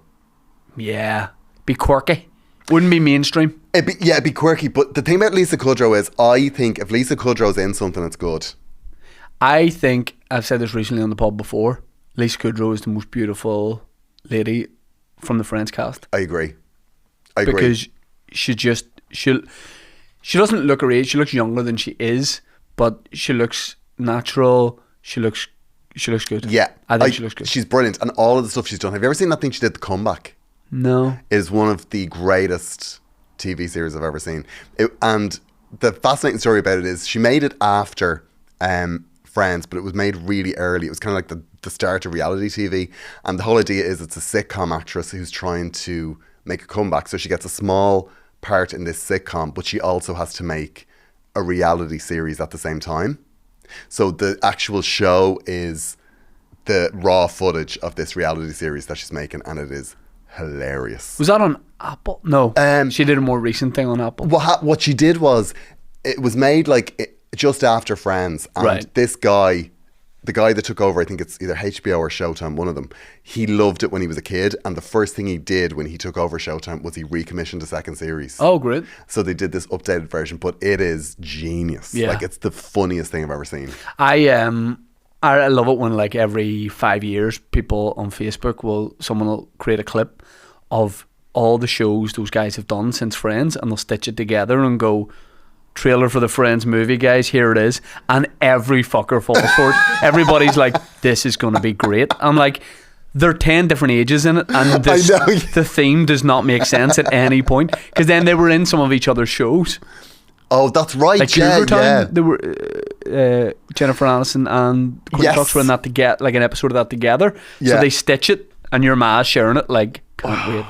Yeah. Be quirky. Wouldn't be mainstream. It'd be quirky. But the thing about Lisa Kudrow is I think if Lisa Kudrow's in something, it's good. I think, I've said this recently on the pod before, Lisa Kudrow is the most beautiful lady from the Friends cast. I agree. Because Because she doesn't look her age. She looks younger than she is, but she looks natural. She looks good. yeah. I think she looks good. She's brilliant. And all of the stuff she's done. Have you ever seen that thing she did, The Comeback? No. It is one of the greatest TV series I've ever seen. And the fascinating story about it is she made it after Friends, but it was made really early. It was kind of like the start of reality TV. And the whole idea is it's a sitcom actress who's trying to make a comeback. So she gets a small part in this sitcom, but she also has to make a reality series at the same time. So the actual show is the raw footage of this reality series that she's making, and it is hilarious. Was that on Apple? No. She did a more recent thing on Apple. What she did was, it was made like just after Friends, and Right. this guy the guy that took over, I think it's either HBO or Showtime, one of them, he loved it when he was a kid, and the first thing he did when he took over Showtime was he recommissioned a second series. Oh, great. So they did this updated version, but it is genius. Yeah. Like, it's the funniest thing I've ever seen. I love it when, like, every 5 years, people on Facebook someone will create a clip of all the shows those guys have done since Friends, and they'll stitch it together and go, trailer for the Friends movie, guys, here it is. And every fucker falls for it. Everybody's like, this is going to be great. I'm like, there are 10 different ages in it, and the theme does not make sense at any point, because then they were in some of each other's shows. Oh, that's right. Like yeah, Time, yeah. they were Jennifer Aniston and Courtney Cox were in that together, like an episode of that together. Yeah. So they stitch it, and your ma's sharing it. Like, can't wait.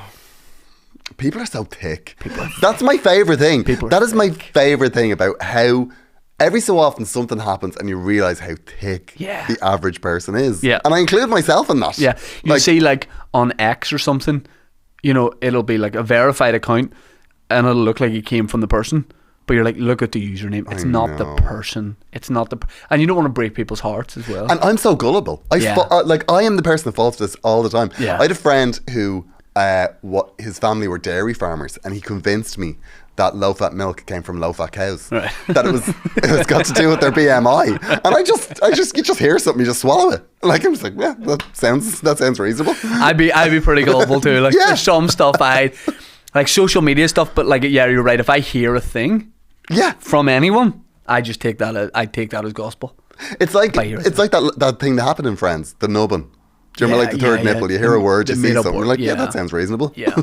People are so thick. That's my favourite thing. That is my favourite thing about how every so often something happens and you realise how thick the average person is. Yeah. And I include myself in that. Yeah. You see, like, on X or something, you know, it'll be like a verified account and it'll look like it came from the person. But you're like, look at the username. It's not the person. It's not the... And you don't want to break people's hearts as well. And I'm so gullible. I am the person that falls for this all the time. Yeah. I had a friend who... his family were dairy farmers, and he convinced me that low-fat milk came from low-fat cows. Right. That it was got to do with their BMI. And you just hear something, you just swallow it. Like, I'm just like, yeah, that sounds reasonable. I'd be pretty gullible too. Like, there's some stuff like social media stuff, but like, yeah, you're right. If I hear a thing, from anyone, I just take that as gospel. It's like that thing that happened in Friends, the nubbin. Do you remember, like, the third nipple? You hear a word, you see something, you're like, that sounds reasonable. Yeah.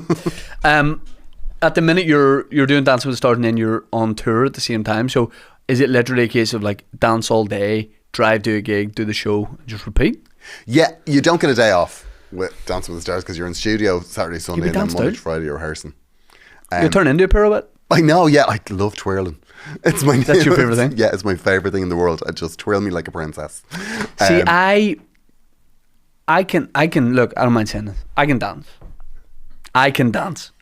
At the minute you're doing Dancing with the Stars and then you're on tour at the same time. So is it literally a case of like dance all day, drive to a gig, do the show, and just repeat? Yeah, you don't get a day off with Dancing with the Stars because you're in studio Saturday, Sunday, and then Monday to Friday you're rehearsing. You turn into a pirouette. I know, yeah. I love twirling. That's your favourite thing? Yeah, it's my favourite thing in the world. I just twirl me like a princess. See, I can look, I don't mind saying this. I can dance.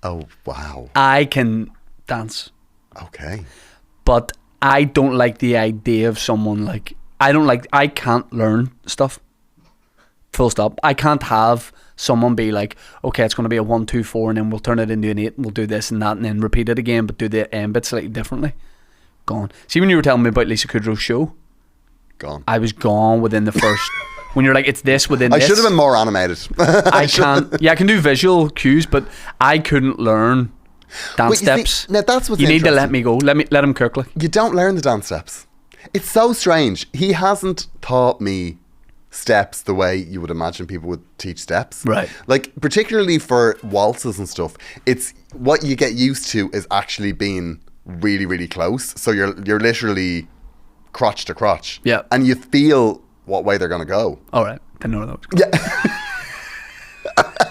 Oh, wow. I can dance. Okay. But I don't like the idea of someone like, I can't learn stuff. Full stop. I can't have someone be like, okay, it's going to be a 1, 2, 4, and then we'll turn it into an 8, and we'll do this and that, and then repeat it again, but do the end bit slightly differently. Gone. See, when you were telling me about Lisa Kudrow's show, gone. I was gone within the first... When you're like, it's this within this. I should have been more animated. I can't. Yeah, I can do visual cues, but I couldn't learn dance steps. See, now that's what's you need to let me go. Let him cook. Like, you don't learn the dance steps. It's so strange. He hasn't taught me steps the way you would imagine people would teach steps. Right. Like, particularly for waltzes and stuff, it's what you get used to is actually being really, really close. So you're literally crotch to crotch. Yeah. And you feel what way they're going to go. All right. Didn't know that was going.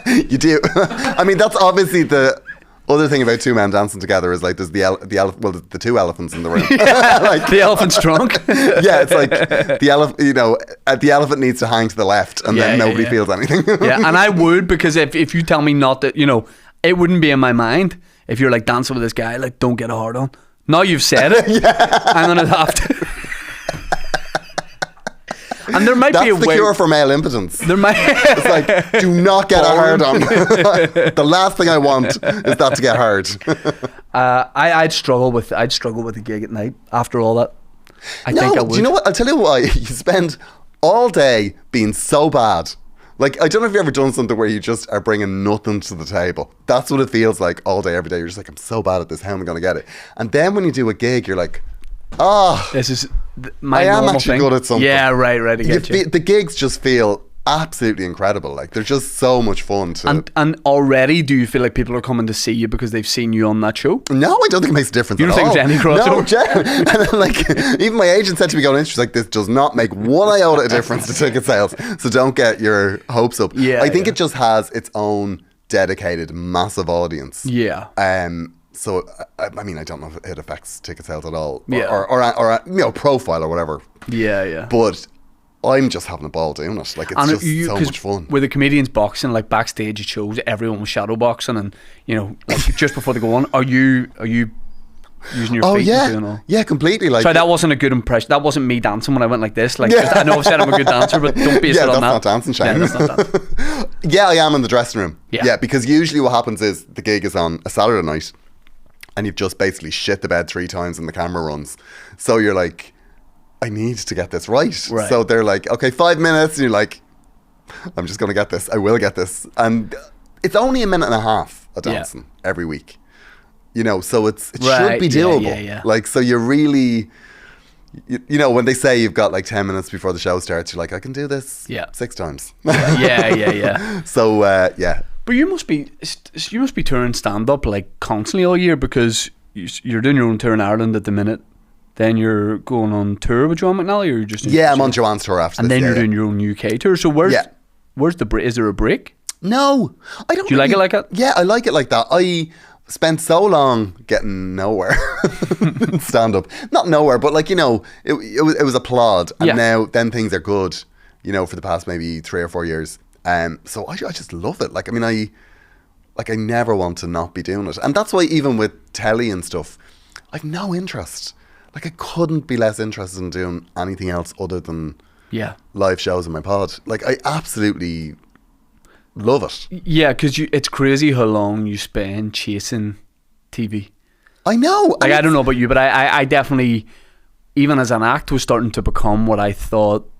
Yeah. You do. I mean, that's obviously the other thing about two men dancing together is like there's the two elephants in the room. Like, the elephant's drunk. Yeah, it's like the elephant, the elephant needs to hang to the left and then nobody feels anything. Yeah, and I would, because if you tell me not that, it wouldn't be in my mind if you're like dancing with this guy, like, don't get a hard on. Now you've said it. I'm going to have to. And there might be a way. That's the cure for male impotence. There might. It's like, do not get a hard on. The last thing I want is that to get hard. I'd struggle with a gig at night after all that. I think I would. Do you know what? I'll tell you why. You spend all day being so bad. Like, I don't know if you've ever done something where you just are bringing nothing to the table. That's what it feels like all day, every day. You're just like, I'm so bad at this. How am I going to get it? And then when you do a gig, you're like, this is my normal thing. I am actually good at something. Yeah, right. I get you. The gigs just feel absolutely incredible. Like, they're just so much fun to. And already, do you feel like people are coming to see you because they've seen you on that show? No, I don't think it makes a difference. You don't think there's any crossover? No, and then, like, even my agent said to me going in, she's like, this does not make one iota of difference to ticket sales. So don't get your hopes up. Yeah, I think it just has its own dedicated massive audience. Yeah. So, I mean, I don't know if it affects ticket sales at all. Or profile or whatever. Yeah. But I'm just having a ball doing it. Like, it's just so much fun. With the comedians boxing, like, backstage it shows everyone was shadow boxing, and, like, just before they go on, are you using your Oh feet yeah, and doing all. yeah, completely. Like, Sorry, that wasn't a good impression. That wasn't me dancing when I went like this. Like, I know I've said I'm a good dancer, but don't base yeah, it on that's that. not dancing, Shane. Yeah, that's not dancing. Yeah, I am in the dressing room. Yeah. Yeah, because usually what happens is the gig is on a Saturday night and you've just basically shit the bed 3 times and the camera runs. So you're like, I need to get this right. So they're like, okay, 5 minutes. And you're like, I'm just going to get this. I will get this. And it's only a minute and a half of dancing every week. You know, so it should be doable. Yeah. Like, so you're really... You know, when they say you've got like 10 minutes before the show starts, you're like, I can do this 6 times. Yeah. So, yeah. But you must be touring stand up like constantly all year, because you're doing your own tour in Ireland at the minute. Then you're going on tour with Joan McNally, or you're just doing I'm on Joanne's tour after and this. then you're doing your own UK tour. So where's the break? Is there a break? No, I don't. Do you like it like that? Yeah, I like it like that. I spent so long getting nowhere in stand up. Not nowhere, but like, you know, it was a plod, and now then things are good. You know, for the past maybe 3 or 4 years. So I just love it. Like, I mean, I never want to not be doing it, and that's why even with telly and stuff, I've no interest. Like, I couldn't be less interested in doing anything else other than live shows in my pod. Like, I absolutely love it. Yeah, because it's crazy how long you spend chasing TV. I know. Like, I don't know about you, but I definitely, even as an act, was starting to become what I thought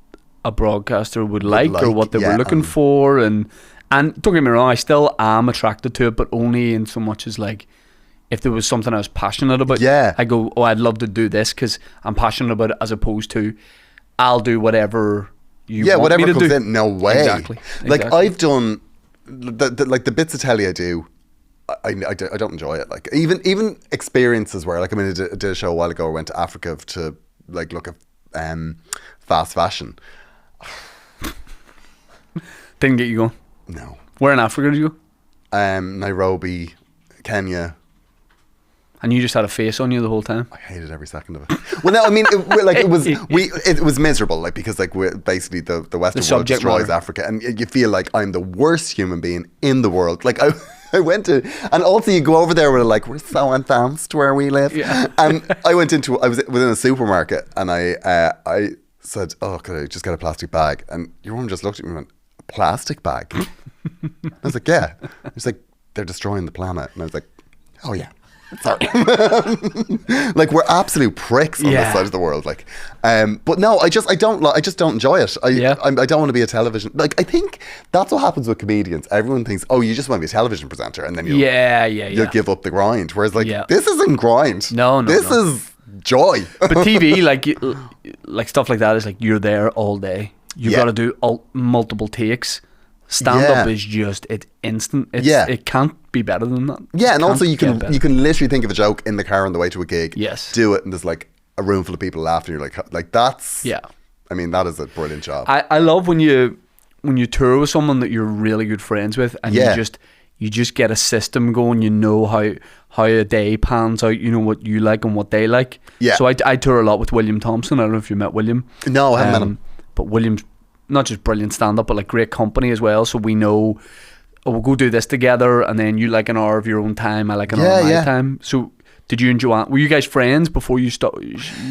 a broadcaster would like or what they were looking for. And don't get me wrong, I still am attracted to it, but only in so much as, like, if there was something I was passionate about, I go, oh, I'd love to do this because I'm passionate about it, as opposed to, I'll do whatever you want whatever me to comes do. in. No way. Exactly. Like, I've done the bits of telly I do. I don't enjoy it. Like, even experiences where, like, I mean, I did a show a while ago. I went to Africa to like look at fast fashion. Didn't get you going. No. Where in Africa did you go? Nairobi, Kenya. And you just had a face on you the whole time? I hated every second of it. Well, no, I mean, it was miserable, like, because, like, basically the Western world destroys Africa, and you feel like I'm the worst human being in the world. Like, I went to, and also you go over there where, like, we're so advanced where we live. Yeah. And I was within a supermarket, and I said, oh, could I just get a plastic bag? And your woman just looked at me and went, a plastic bag? I was like, yeah. It's like, they're destroying the planet. And I was like, oh yeah. Sorry. Like, we're absolute pricks on this side of the world. Like, but no, I just don't enjoy it. I don't want to be a television. Like, I think that's what happens with comedians. Everyone thinks, oh, you just want to be a television presenter, and then you'll give up the grind. Whereas, like, this isn't grind. No, this is joy. But TV, like stuff like that, is like, you're there all day. You've got to do multiple takes. Stand up is just, it's instant. It can't be better than that. Yeah, and also you can literally think of a joke in the car on the way to a gig. Yes. Do it, and there's like a room full of people laughing. You're like that's. Yeah. I mean, that is a brilliant job. I love when you tour with someone that you're really good friends with, and you just get a system going. You know how a day pans out. You know what you like and what they like. Yeah. So I tour a lot with William Thompson. I don't know if you met William. No, I haven't met him. But William's not just brilliant stand-up, but like great company as well. So we know, we'll go do this together, and then you like an hour of your own time, I like an hour of my time. So did you and Joanne, were you guys friends before you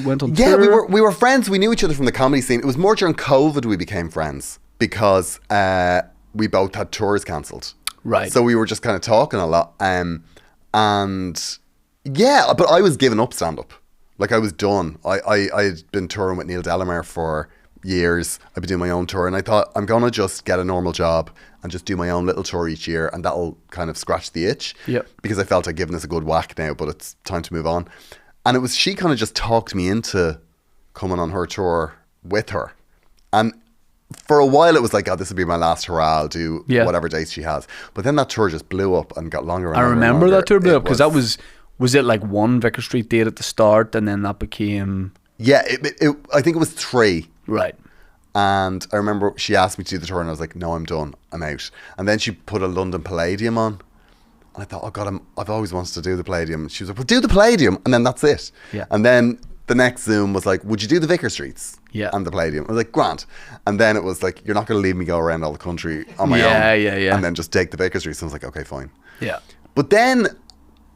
went on tour? Yeah, we were friends. We knew each other from the comedy scene. It was more during COVID we became friends, because we both had tours cancelled. Right. So we were just kind of talking a lot. And yeah, but I was giving up stand-up. Like, I was done. I'd been touring with Neil Delamere for years. I've been doing my own tour, and I thought, I'm gonna just get a normal job and just do my own little tour each year, and that'll kind of scratch the itch. Yep. Because I felt I'd given this a good whack now, but it's time to move on. And she kind of just talked me into coming on her tour with her. And for a while it was like, oh, this will be my last hurrah, I'll do whatever dates she has. But then that tour just blew up and got longer and longer. I remember that tour blew up, because that was it like one Vicar Street date at the start, and then that became... Yeah, I think it was 3. Right. And I remember she asked me to do the tour, and I was like, no, I'm done, I'm out. And then she put a London Palladium on, and I thought, oh God, I've always wanted to do the Palladium. And she was like, well, do the Palladium, and then that's it. Yeah. And then the next Zoom was like, would you do the Vicar Streets? Yeah. And the Palladium. I was like, grand. And then it was like, you're not going to leave me go around all the country on my own. Yeah. And then just take the Vicar Streets. And I was like, okay, fine. Yeah. But then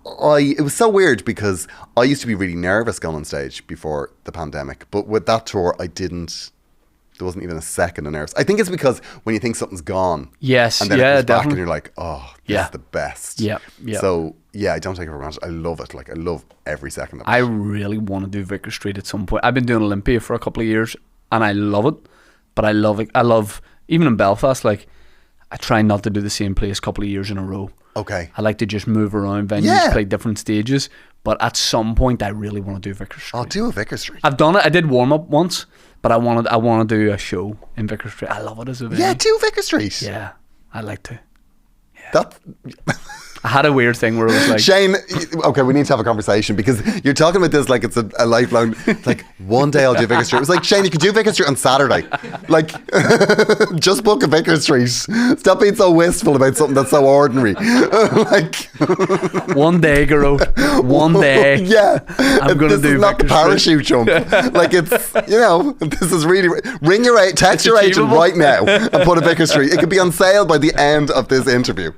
it was so weird because I used to be really nervous going on stage before the pandemic, but with that tour, there wasn't even a second of nerves. I think it's because when you think something's gone, Yes, and then yeah, it comes back definitely. and you're like, oh, this Yeah. is the best. Yeah, yeah. So yeah, I don't take it for granted. I love it. Like I love every second of it. I really want to do Vicar Street at some point. I've been doing Olympia for a couple of years and I love it. But I love even in Belfast, like I try not to do the same place a couple of years in a row. Okay. I like to just move around venues, Yeah. play different stages. But at some point I really want to do Vicar Street. I'll do a Vicar Street. I've done it. I did warm up once, but I want to do a show in Vicar Street. I love it as a venue. Yeah, do Vicar Street. Yeah, I'd like to. That I had a weird thing where it was like, Shane, okay, we need to have a conversation because you're talking about this like it's a lifelong. It's like one day I'll do Vicar Street. It was like, Shane, you could do Vicar Street on Saturday. Like, just book a Vicar Street. Stop being so wistful about something that's so ordinary. Like, one day, Gearóid, one day. yeah, I'm going to do This is not the Vicar Street. parachute jump. Like it's, this is really. Ring your text your agent achievable. right now and put a Vicar Street. It could be on sale by the end of this interview.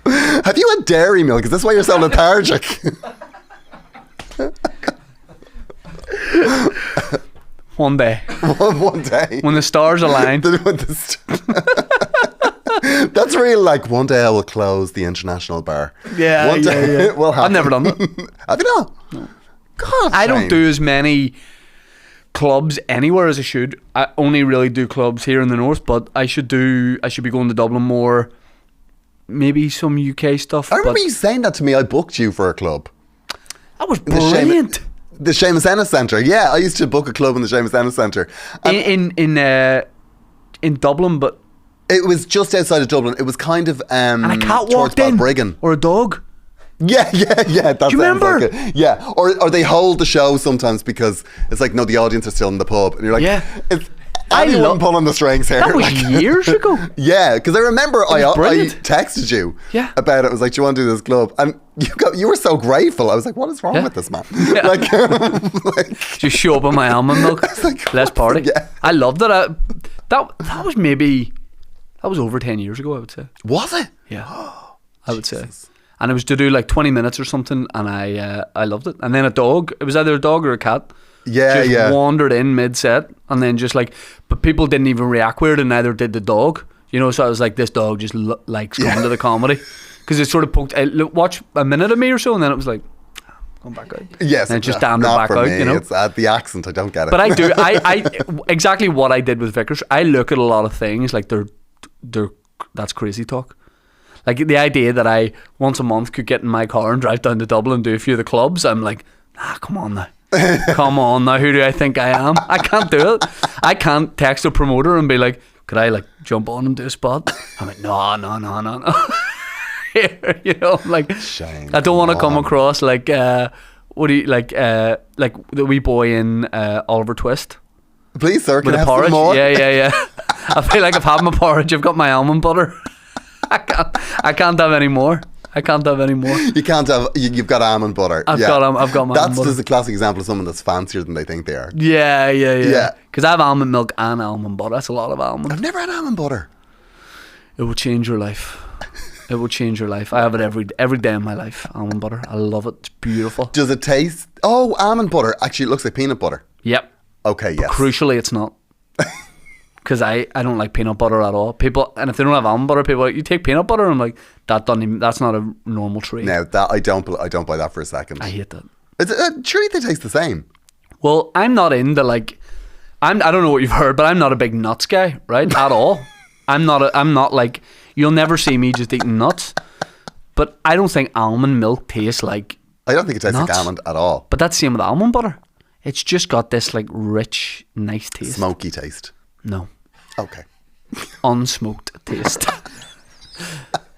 Have you had dairy milk? Is this why you're so lethargic? One day, One day. when the stars align. That's really like one day I will close the international bar. Yeah, One day yeah. it will happen. I've never done that. Have you not? No. God, I don't Shane. do as many clubs anywhere as I should. I only really do clubs here in the north, but I should be going to Dublin more. Maybe some UK stuff. I remember but you saying that to me. I booked you for a club. that was The Seamus- brilliant. The Seamus Ennis Centre. Yeah, I used to book a club in the Seamus Ennis Centre. In Dublin, but It was just outside of Dublin. It was kind of and a cat towards walked in, Balbriggan. or a dog. Yeah. That Do you sounds remember? like it. Yeah, or they hold the show sometimes because it's like, no, the audience are still in the pub, and you're like, Yeah. it's I anyone love- pulling the strings here. That was Like- years ago. Yeah, because I remember I brilliant. texted you Yeah. about it. I was like, do you want to do this club? And you were so grateful. I was like, what is wrong Yeah. with this man? Yeah. Like, Just show up on my almond milk. like, Let's party. yeah. I loved it. That was over 10 years ago, I would say. was it? Yeah, I would say. And it was to do like 20 minutes or something, and I loved it. And then it was either a dog or a cat. Yeah, just yeah. wandered in mid-set, and then just like, but people didn't even react weird, and neither did the dog. So I was like, this dog just likes coming to the comedy, because it sort of poked. Watch a minute of me or so, and then it was like, going back out. Yes. and it just not damned it back for out. me. It's the accent. I don't get it. But I do. I exactly what I did with Vickers. I look at a lot of things like they're that's crazy talk. Like the idea that I once a month could get in my car and drive down to Dublin and do a few of the clubs. I'm like, come on now. Come on now. Who do I think I am? I can't do it. I can't text a promoter and be like, could I like jump on and do a spot? I'm like, no. I'm like, Shame. I don't want to Come come on. across like what do you like the wee boy in Oliver Twist Please, sir, can with I a have some porridge. more? Yeah. I feel like I've had my porridge. I've got my almond butter. I can't have any more. You can't have. You've got almond butter. I've got my almond That's butter. just a classic example of someone that's fancier than they think they are. Yeah. Yeah. Because I have almond milk and almond butter. That's a lot of almond. I've never had almond butter. It will change your life. It will change your life. I have it every day in my life. Almond butter. I love it. It's beautiful. Does it taste? Oh, almond butter. Actually, it looks like peanut butter. Yep. Okay, yes. Crucially, it's not. Because I don't like peanut butter at all. People, and if they don't have almond butter, people are like, you take peanut butter. I'm like, that's not a normal trait. Now that I don't buy that for a second. I hate that. Surely they taste the same. Well, I'm not into like, I don't know what you've heard, but I'm not a big nuts guy, right? At all. I'm not like, you'll never see me just eating nuts. But I don't think almond milk tastes like. I don't think it tastes Nuts. like almond at all. But that's the same with almond butter. It's just got this like rich, nice taste. Smoky taste. No. Okay. Unsmoked taste.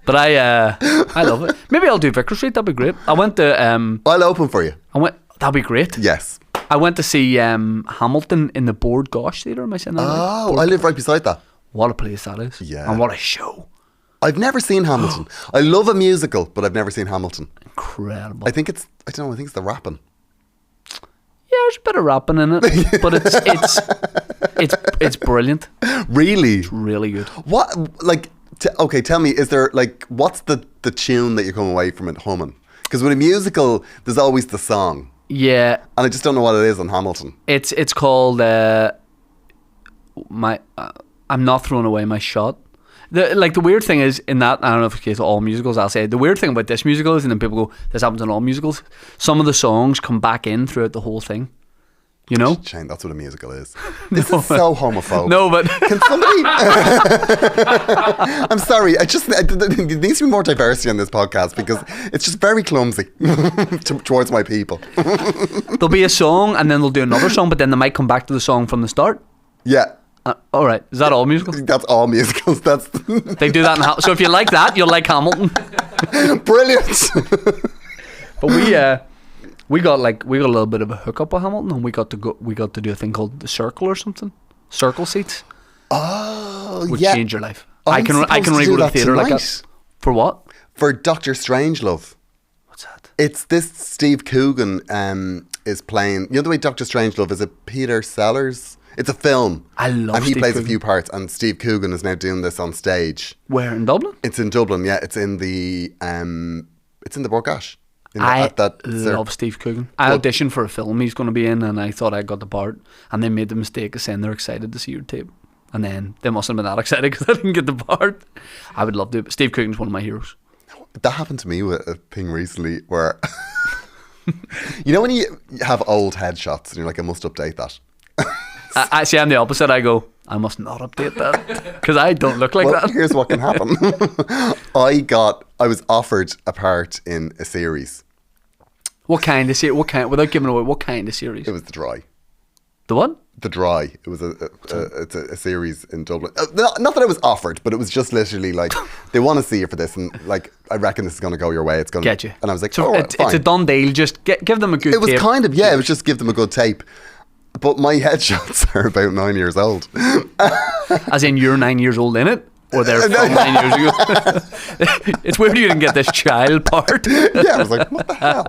But I love it. Maybe I'll do Vicar Street. That'd be great. I went to I'll open for you. that'd be great. Yes. I went to see Hamilton in the Board Gosh Theatre. Am I saying that right? Oh, I live right beside that. What a place that is. Yeah. And what a show. I've never seen Hamilton. I love a musical, but I've never seen Hamilton. Incredible. I think it's the rapping. Yeah, there's a bit of rapping in it, but it's brilliant. Really? Really good. What, like, Okay, tell me, is there like, what's the tune that you come away from it humming? Because with a musical, there's always the song. Yeah. And I just don't know what it is on Hamilton. It's called I'm not throwing away my shot. The weird thing is in that, I don't know if it's the case of all musicals, I'll say the weird thing about this musical is, and then people go, this happens in all musicals, some of the songs come back in throughout the whole thing. You know? Shane, that's what a musical is. This is so homophobic. No, but Can somebody... I'm sorry. There needs to be more diversity on this podcast because it's just very clumsy towards my people. there'll be a song and then they'll do another song, but then they might come back to the song from the start. Yeah. All right. Is that all musicals? That's all musicals. That's They do that in so if you like that, you'll like Hamilton. brilliant. But we got a little bit of a hookup with Hamilton, and we got to do a thing called the Circle or something. Circle seats. Oh, Would yeah. change your life. I'm I can supposed only to go do to the that theatre like tonight. that. For what? For Dr. Strangelove. What's that? It's this Steve Coogan is playing. You know the way Dr. Strangelove is it Peter Sellers? It's a film. I love and he Steve plays Coogan. a few parts. And Steve Coogan is now doing this on stage. Where, in Dublin? It's in Dublin. Yeah, it's in the Borgash. I love Steve Coogan. I auditioned for a film he's going to be in, and I thought I got the part, and they made the mistake of saying they're excited to see your tape, and then they mustn't have been that excited because I didn't get the part. I would love to, but Steve Coogan's one of my heroes. That happened to me with a thing recently where, you know when you have old headshots and you're like, I must update that. I see. I'm the opposite. I go, I must not update that because I don't look like Well, that. here's what can happen. I was offered a part in a series. What kind of series? Without giving away, what kind of series? It was The Dry. The what? The Dry. It was it's a series in Dublin. Not that I was offered, but it was just literally like, they want to see you for this, and like, I reckon this is going to go your way. It's going to Get you. And I was like, So oh, it's fine. a done deal. Just give them a good It was tape. kind of, yeah, it was just give them a good tape. But my headshots are about 9 years old. As in, you're 9 years old in it? Or they're from 9 years ago? It's weird you didn't get this child part. Yeah, I was like, what the hell?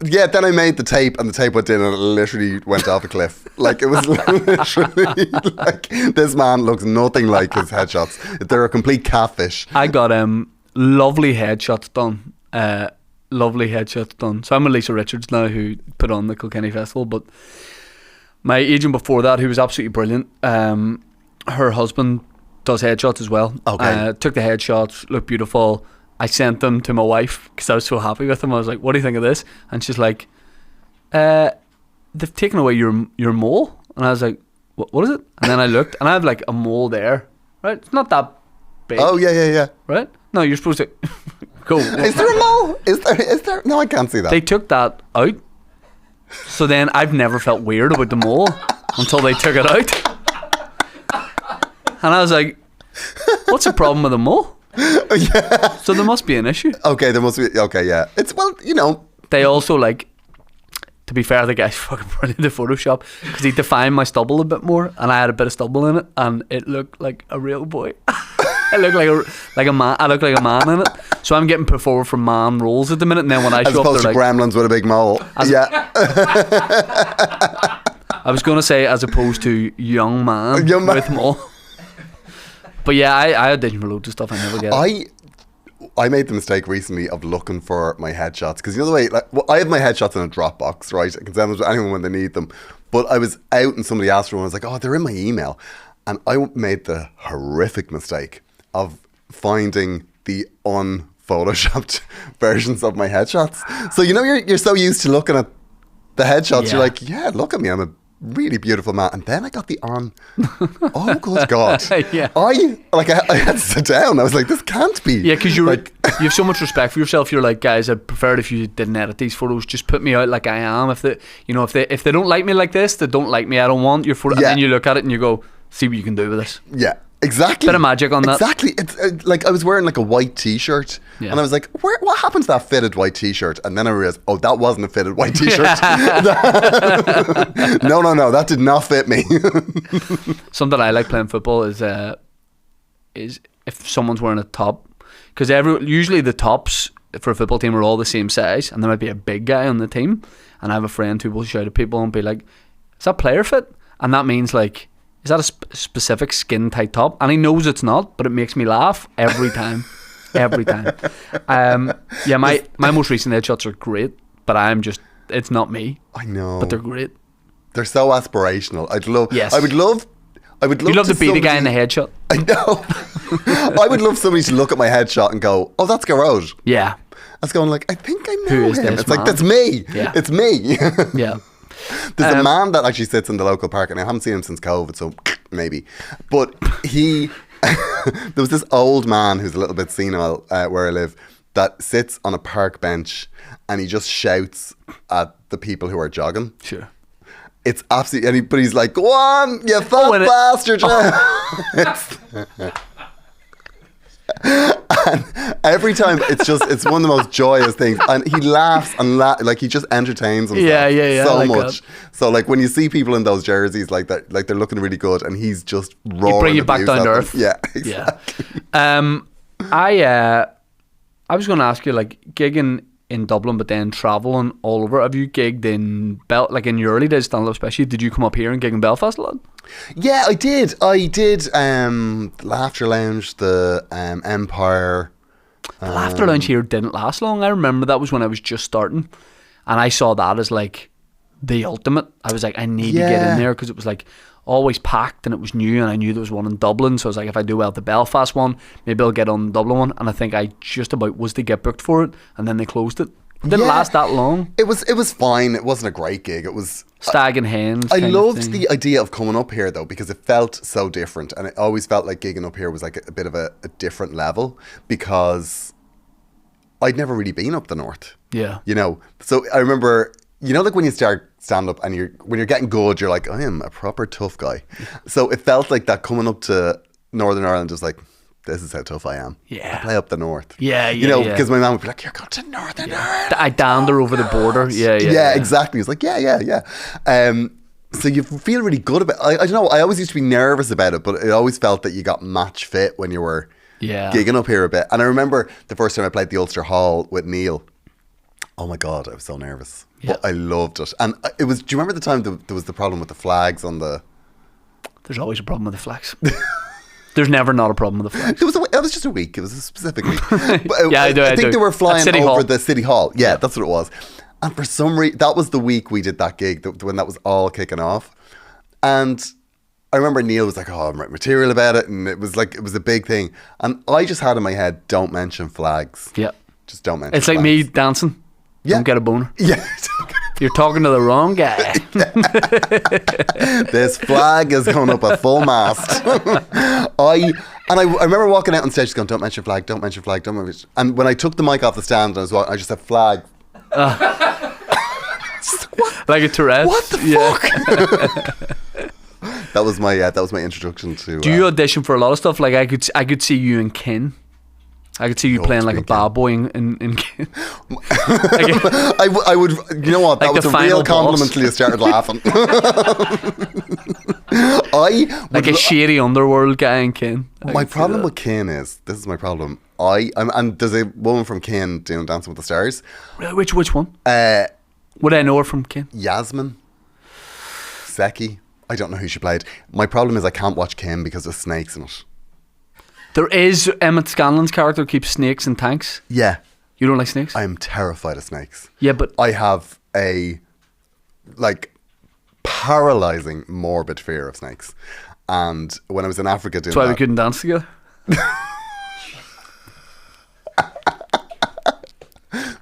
Yeah, then I made the tape, and the tape went in, and it literally went off a cliff. Like, it was literally like, this man looks nothing like his headshots. They're a complete catfish. I got lovely headshots done. Lovely headshots done. So I'm with Lisa Richards now, who put on the Kilkenny Festival, but my agent before that, who was absolutely brilliant, her husband does headshots as well. Okay. Took the headshots, looked beautiful. I sent them to my wife because I was so happy with them. I was like, what do you think of this? And she's like, they've taken away your mole. And I was like, what is it? And then I looked, and I have like a mole there, right? It's not that big. Oh, yeah. Right? No, you're supposed to go. Is there a mole? Is there? No, I can't see that. They took that out. So then I've never felt weird about the mole until they took it out. And I was like, what's the problem with the mole? Yeah. So there must be an issue. Okay, there must be. Okay, yeah. It's, well, you know. They also, like, to be fair, the guy's fucking brilliant at Photoshop because he defined my stubble a bit more, and I had a bit of stubble in it, and it looked like a real boy. I look like a man. I look like a man in it. So I'm getting put forward for man roles at the minute, and then when I As show up, opposed they're to like, Gremlins with a big mole. Yeah. I was going to say as opposed to young man Young man. with mole. But yeah, I audition for loads of stuff. I never get it. I made the mistake recently of looking for my headshots because you know the way, like, well, I have my headshots in a Dropbox, right? I can send them to anyone when they need them. But I was out and somebody asked for one. I was like, oh, they're in my email, and I made the horrific mistake of finding the unphotoshopped versions of my headshots. So you know you're so used to looking at the headshots, Yeah. you're like, yeah, look at me, I'm a really beautiful man. And then I got the on. Oh, good God. Yeah. I had to sit down. I was like, this can't be. Yeah, because you're like, you have so much respect for yourself. You're like, guys, I'd prefer it if you didn't edit these photos. Just put me out like I am. If they don't like me like this, they don't like me. I don't want your photo. Yeah. And then you look at it and you go, see what you can do with this. yeah. Exactly. Bit of magic on that. Exactly. It's like I was wearing like a white t-shirt, Yeah. and I was like, what happened to that fitted white t-shirt? And then I realized, oh, that wasn't a fitted white t-shirt. No, that did not fit me. Something I like playing football is if someone's wearing a top, because usually the tops for a football team are all the same size, and there might be a big guy on the team, and I have a friend who will shout at people and be like, "Is that player fit?" And that means like is that a specific skin tight top? And he knows it's not, but it makes me laugh every time. Every time. Yeah, my most recent headshots are great, but it's not me. I know. But they're great. They're so aspirational. Yes. I would love You love to beat a guy in the headshot. I know. I would love somebody to look at my headshot and go, "Oh, that's Gearóid." Yeah. I was going like, I think I know Who is him. this It's like, man? that's me. Yeah. It's me. Yeah. There's a man that actually sits in the local park, and I haven't seen him since COVID, so maybe. But there was this old man who's a little bit senile where I live that sits on a park bench and he just shouts at the people who are jogging. Sure. It's absolutely, but he's like, "Go on, you fat bastard!" And every time it's one of the most joyous things, and he laughs and like he just entertains himself so like much. that. So like when you see people in those jerseys like that, like they're looking really good, and he's just roaring. You bring you back abuse down at to them. earth. Yeah, exactly. Yeah. I was going to ask you, like, gigging in Dublin, but then traveling all over. Have you gigged in like in your early days, stand up especially? Did you come up here and gig in Belfast a lot? Yeah, I did. The Laughter Lounge, the Empire. The Laughter Lounge here didn't last long. I remember that was when I was just starting, and I saw that as like the ultimate. I was like, I need to get in there because it was like always packed and it was new, and I knew there was one in Dublin, so I was like, if I do well at the Belfast one, maybe I'll get on the Dublin one. And I think I just about was to get booked for it, and then they closed it. It didn't last that long. It was fine. It wasn't a great gig. It was Stag and hens. I loved the idea of coming up here though, because it felt so different, and it always felt like gigging up here was like a bit of a different level, because I'd never really been up the north. Yeah. You know, so I remember, you know, like when you start stand up and when you're getting good, you're like, I am a proper tough guy. So it felt like that coming up to Northern Ireland, just like, this is how tough I am. Yeah. I play up the north. Yeah, you know, yeah. because my mum would be like, you're going to Northern Ireland. I dander over the border. Yeah, exactly. It's like, yeah. So you feel really good about it. I don't know, I always used to be nervous about it, but it always felt that you got match fit when you were gigging up here a bit. And I remember the first time I played the Ulster Hall with Neil. Oh my God, I was so nervous. Yeah. But I loved it. And it was, do you remember the time there was the problem with the flags on the... There's always a problem with the flags. There's never not a problem with the flags. It was just a week. It was a specific week. But Yeah, I do. I think they were flying City over Hall. the City Hall. Yeah, that's what it was. And for some reason, that was the week we did that gig, when that was all kicking off. And I remember Neil was like, "Oh, I'm writing material about it," and it was a big thing. And I just had in my head, "Don't mention flags." Yeah. Just don't mention. It's like me dancing. Yeah. Don't get a boner. Yeah. You're talking to the wrong guy. This flag is going up a full mast. I remember walking out on stage just going, "Don't mention flag, don't mention flag, don't mention." And when I took the mic off the stand and I was walking, I just said flag. Like a Tourette. What the fuck? That was my introduction to. Do you audition for a lot of stuff? Like I could see you in Kin. I could see you playing like a bad boy in Kin. I would. You know what? That Like was the a final real compliment boss. until you started laughing. Like a shady underworld guy in Kin. My problem with Kin is, this is my problem. And there's a woman from Kin doing Dancing with the Stars. Which one? Would I know her from Kin? Yasmin Seki. I don't know who she played. My problem is I can't watch Kin because there's snakes in it. There is Emmett Scanlon's character keeps snakes in tanks. Yeah. You don't like snakes? I am terrified of snakes. Yeah, but I have a paralyzing morbid fear of snakes. And when I was in Africa doing that's why that, we couldn't dance together.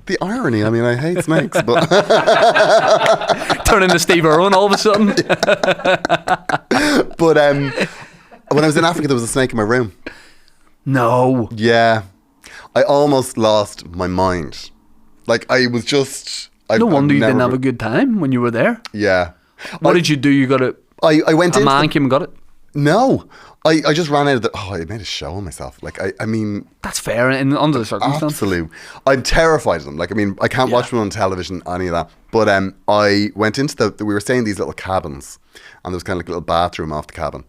the irony, I mean, I hate snakes, but Turn into Steve Irwin all of a sudden. but when I was in Africa, there was a snake in my room. No. Yeah, I almost lost my mind. Like I was just. No wonder you didn't have a good time when you were there. Yeah. What did you do? You got it. I went in. A man came and got it. No, I just ran out of the. Oh, I made a show of myself. Like I mean. That's fair under the circumstances. Absolute. I'm terrified of them. Like I mean, I can't watch them on television, any of that. But I went into we were staying in these little cabins, and there was kind of like a little bathroom off the cabin.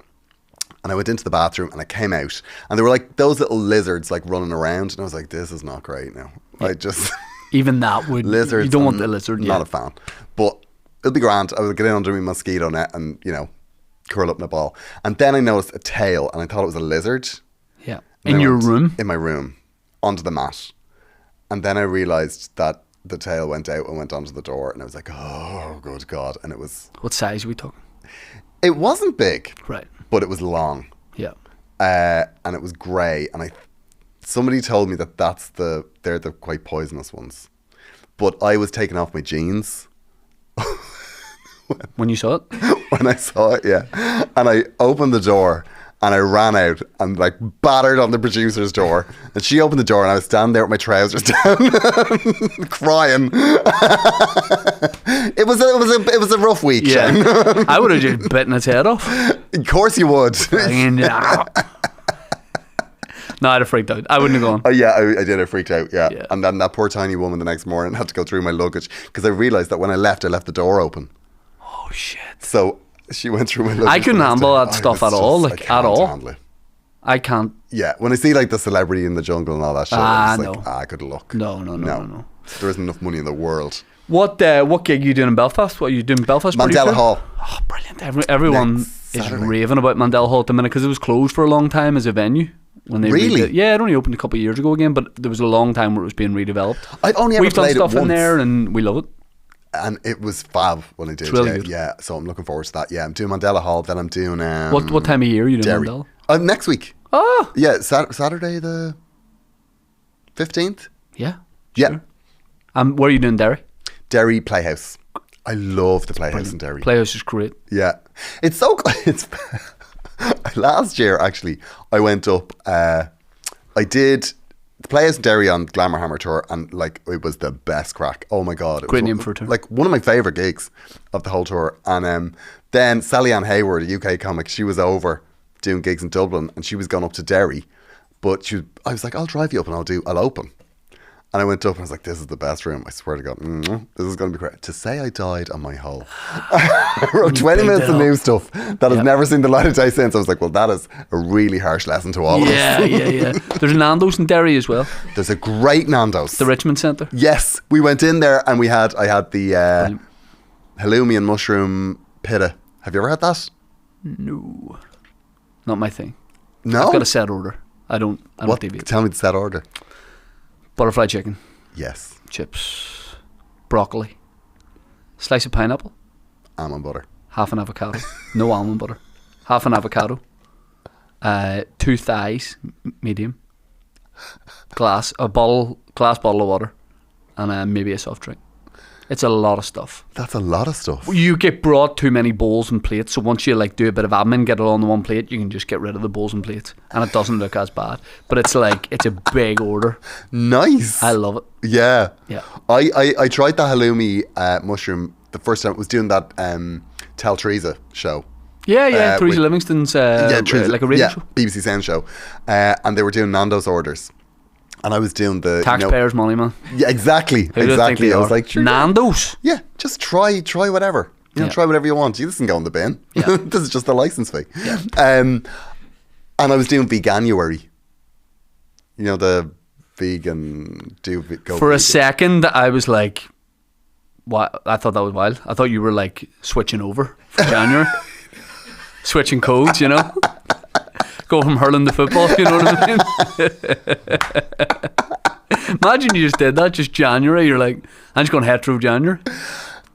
And I went into the bathroom and I came out and there were like those little lizards like running around, and I was like, this is not great now. I just even that would lizards. You don't want the lizard. Not a fan, but it'll be grand. I would get in under my mosquito net and curl up in a ball. And then I noticed a tail, and I thought it was a lizard. Yeah. And In I your went room? In my room, onto the mat. And then I realised that the tail went out and went onto the door, and I was like, oh, good God. And it What size are we talking? It wasn't big, Right. but it was long. Yeah. And it was grey. And somebody told me that they're the quite poisonous ones. But I was taking off my jeans When you saw it? when I saw it, yeah. And I opened the door and I ran out and like battered on the producer's door. And she opened the door and I was standing there with my trousers down, crying. It was a rough week, Shane. Yeah. I would have just bitten its head off. Of course you would. No, I'd have freaked out. I wouldn't have gone. Oh yeah, I did. I freaked out. Yeah. Yeah. And then that poor tiny woman the next morning had to go through my luggage because I realised that when I left the door open. Oh, shit. So she went through my luggage. I couldn't handle that stuff at all. Like, at all. Handle it. I can't. Yeah, when I see like the celebrity in the jungle and all that shit, I'm just like, good luck. No. There isn't enough money in the world. What gig are you doing in Belfast? What are you doing in Belfast? pretty Mandela soon? Hall. Oh, brilliant. Everyone Next is Saturday. raving about Mandela Hall at the minute because it was closed for a long time as a venue. When they Really? Yeah, it only opened a couple of years ago again, but there was a long time where it was being redeveloped. I only ever We've done played stuff it in once. there and we love it. And it was fab when I did. It's really yeah, good. yeah. So I'm looking forward to that. Yeah, I'm doing Mandela Hall. Then I'm doing What time of year are you doing Derry. Mandela? Next week. Oh, Yeah, Saturday the 15th. yeah. Yeah, Where are you doing Derry? Derry Playhouse. I love the Playhouse in Derry. Playhouse is great. Yeah, it's so good. It's last year actually. I went up. I did the Playhouse in Derry on Glamour Hammer tour, and like it was the best crack. Oh my God, it Great was name for a tour. Like one of my favorite gigs of the whole tour. And then Sally Ann Hayward, a UK comic, she was over doing gigs in Dublin, and she was going up to Derry. But I was like, I'll drive you up and I'll open. And I went up and I was like, this is the best room. I swear to God, this is going to be great. To say I died on my hole. I wrote 20 minutes of new stuff that has never seen the light of day since. I was like, well, that is a really harsh lesson to all of us. Yeah. There's Nando's in Derry as well. There's a great Nando's. The Richmond Centre. Yes, we went in there and I had the halloumi and mushroom pita. Have you ever had that? No. Not my thing. No? I've got a set order. I don't deviate. Tell me the set order. Butterfly chicken, Yes, chips, broccoli, slice of pineapple, almond butter. half an avocado, no almond butter, half an avocado, 2 thighs, medium, glass bottle of water, and maybe a soft drink. It's a lot of stuff. That's a lot of stuff. You get brought too many bowls and plates, so once you like do a bit of admin, get it on the one plate, you can just get rid of the bowls and plates, and it doesn't look as bad. But it's a big order. Nice. I love it. Yeah. Yeah. I tried the halloumi mushroom the first time. I was doing that Tell Teresa show. Yeah. Teresa with- Livingston's Teresa- like a radio show. BBC Sound show. And they were doing Nando's orders. And I was doing the Taxpayers' money, man. Yeah, exactly. Who do you think Exactly. they I was are? like, sure, Nando's. yeah, just try whatever. Try whatever you want. This can go in the bin. Yeah. This is just a license fee. Yeah. And I was doing veganuary. You know, the vegan go For a vegan. second, I was like, "What?" I thought that was wild. I thought you were like switching over for January, switching codes. You know, go from hurling to football. You know what I mean? Imagine you just did that, just January. You're like, I'm just going hetero January.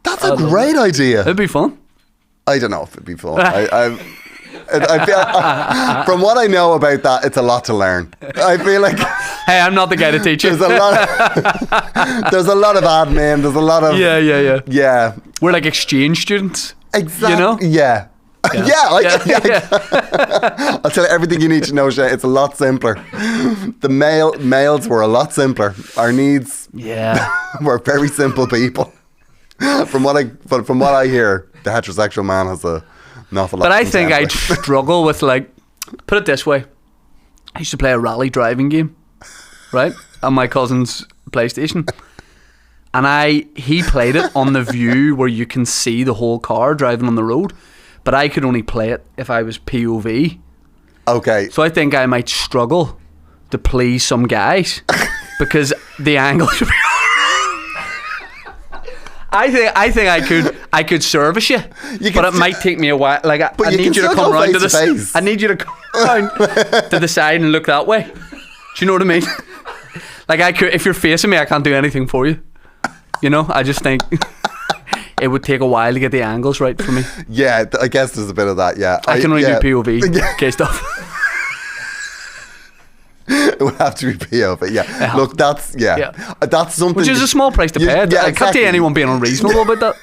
That's a great idea. It'd be fun. I don't know if it'd be fun. I feel from what I know about that, it's a lot to learn. I feel like Hey, I'm not the guy to teach you. there's a lot. There's a lot of admin. There's a lot of Yeah. yeah. We're like exchange students. Exactly. You know? Yeah. I'll tell you everything you need to know, Shay. It's a lot simpler. The males were a lot simpler. Our needs Yeah. were very simple people. From what I hear, the heterosexual man has an awful lot. But to I think contend I'd with. struggle with, like, put it this way. I used to play a rally driving game, right, on my cousin's PlayStation. And he played it on the view where you can see the whole car driving on the road. But I could only play it if I was P.O.V. Okay. So I think I might struggle to please some guys because the angle should be... I think I could. I could service you, You but can it might take me a while. Like I you need can you to still come go around to face this. to face. I need you to come around to the side and look that way. Do you know what I mean? Like I could, if you're facing me, I can't do anything for you. You know, I just think it would take a while to get the angles right for me. Yeah, I guess there's a bit of that. Yeah, I can only yeah. do POV case stuff. It would have to be POV. Yeah, look, that's that's something. Which is a small price to pay. Yeah, I can't exactly. see anyone being unreasonable about that.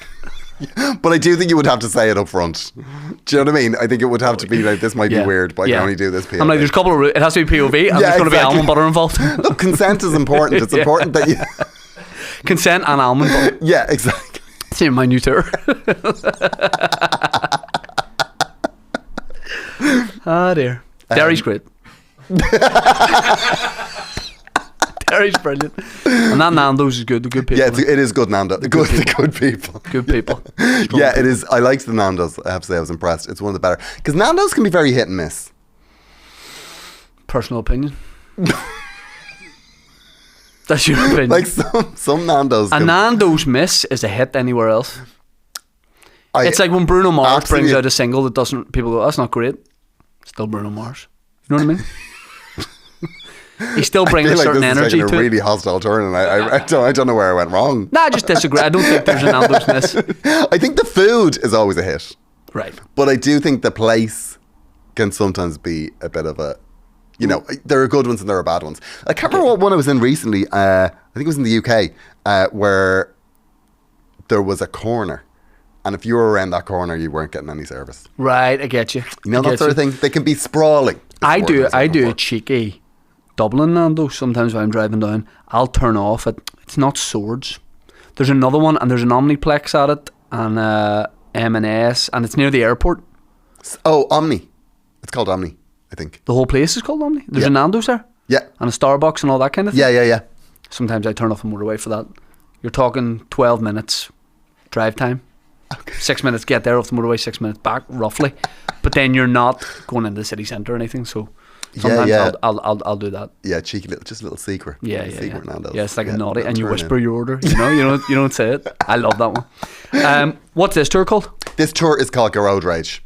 But I do think you would have to say it up front. Do you know what I mean? I think it would have to be like, this might be weird, but I can only do this POV. I'm like, there's a couple of it has to be POV, and there's going to be almond butter involved. Look, consent is important. It's important that you consent and almond butter. Yeah, exactly. See my new tour. Ah dear, Derry's great. Derry's brilliant, and that Nando's is good. The good people. Yeah, it is good, Nando. The good people. Good people. Yeah, it is. I liked the Nando's. I have to say, I was impressed. It's one of the better, because Nando's can be very hit and miss. Personal opinion. That's your opinion. Like some Nando's. A Nando's miss is a hit anywhere else. It's like when Bruno Mars absolutely brings out a single that doesn't. People go, "That's not great." Still Bruno Mars. You know what I mean? He's still bringing a certain energy to to a it. really hostile turn, and I don't know where I went wrong. Nah, I just disagree. I don't think there's an Nando's miss. I think the food is always a hit, Right. but I do think the place can sometimes be a bit of a, you know, there are good ones and there are bad ones. I can't remember what one I was in recently. I think it was in the UK, where there was a corner, and if you were around that corner, you weren't getting any service. Right, I get you. You know, I that get sort of you. thing. They can be sprawling. I do a cheeky Dublin Nando. Sometimes when I'm driving down, I'll turn off at, it's not Swords. There's another one, and there's an Omniplex at it, and M&S, and it's near the airport. Oh, Omni. It's called Omni, I think. The whole place is called Omni. There's a Nando's there. Yeah. And a Starbucks and all that kind of thing. Yeah. Sometimes I turn off the motorway for that. You're talking 12 minutes drive time. Okay. 6 minutes get there off the motorway, 6 minutes back, roughly. But then you're not going into the city centre or anything, so sometimes I'll do that. Yeah, cheeky little, just a little secret. Secret Nando's. Yeah, it's like a naughty, and you turn whisper in. your order. You don't say it. I love that one. What's this tour called? This tour is called Gearóid Rage.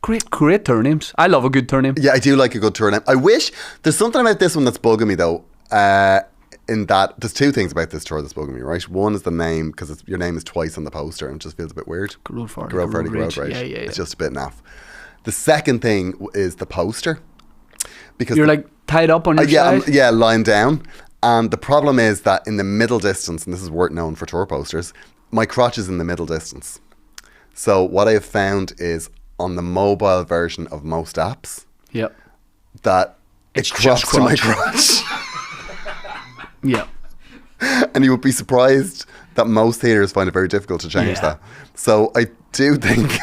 Great tour names. I love a good tour name. Yeah, I do like a good tour name. I wish, there's something about this one that's bugging me though. In that, there's two things about this tour that's bugging me, right? One is the name, because your name is twice on the poster and it just feels a bit weird. Gearóid Farrelly, Gearóid Rage. Yeah. It's just a bit naff. The second thing is the poster. Because You're like tied up on your side? lying down. And the problem is that in the middle distance, and this is worth knowing for tour posters, my crotch is in the middle distance. So what I have found is on the mobile version of most apps, Yep. that It's it crops just to my crotch. crotch. Yeah. And you would be surprised that most theatres find it very difficult to change that. So I do think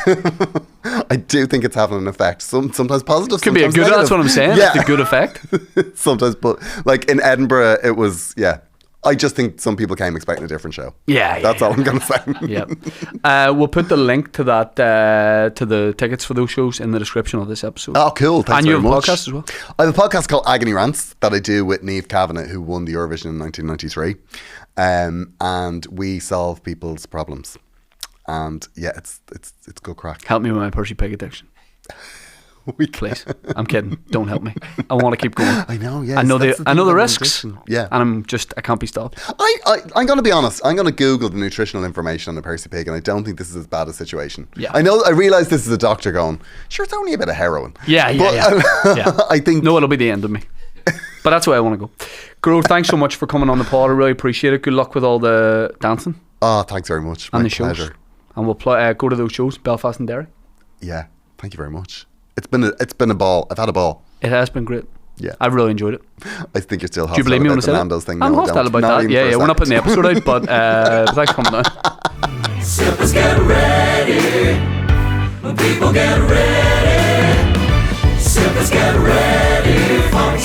it's having an effect. Sometimes positive, Could be a sometimes good, negative. that's what I'm saying. Yeah. It's a good effect. Sometimes, but like in Edinburgh, it was, I just think some people came expecting a different show. That's all I'm going to say. Yep. We'll put the link to that, to the tickets for those shows in the description of this episode. Oh, cool. Thanks and you very have a much. podcast as well? I have a podcast called Agony Rants that I do with Niamh Kavanagh, who won the Eurovision in 1993. And we solve people's problems. And yeah, it's good crack. Help me with my Percy Pig addiction. Please. I'm kidding. Don't help me. I want to keep going. I know, yeah. I know the risks. Yeah. And I can't be stopped. I'm going to be honest. I'm going to Google the nutritional information on the Percy Pig, and I don't think this is as bad a situation. Yeah. I realise this is a doctor going, sure, it's only a bit of heroin. Yeah. I think... No, it'll be the end of me. But that's why I want to go. Gearóid, thanks so much for coming on the pod. I really appreciate it. Good luck with all the dancing. Oh, thanks very much. And My the shows. pleasure. And we'll go to those shows, Belfast and Derry. Yeah, thank you very much. It's been a ball. I've had a ball. It has been great. Yeah. I've really enjoyed it. I think you're still Do you hostile believe me when I about say the that? Nando's thing. I'm No, I hostile don't. about Not that. even for a Yeah. We're not putting the second. episode out, but thanks for coming on. Sippers get ready. When people get ready. Sippers get ready for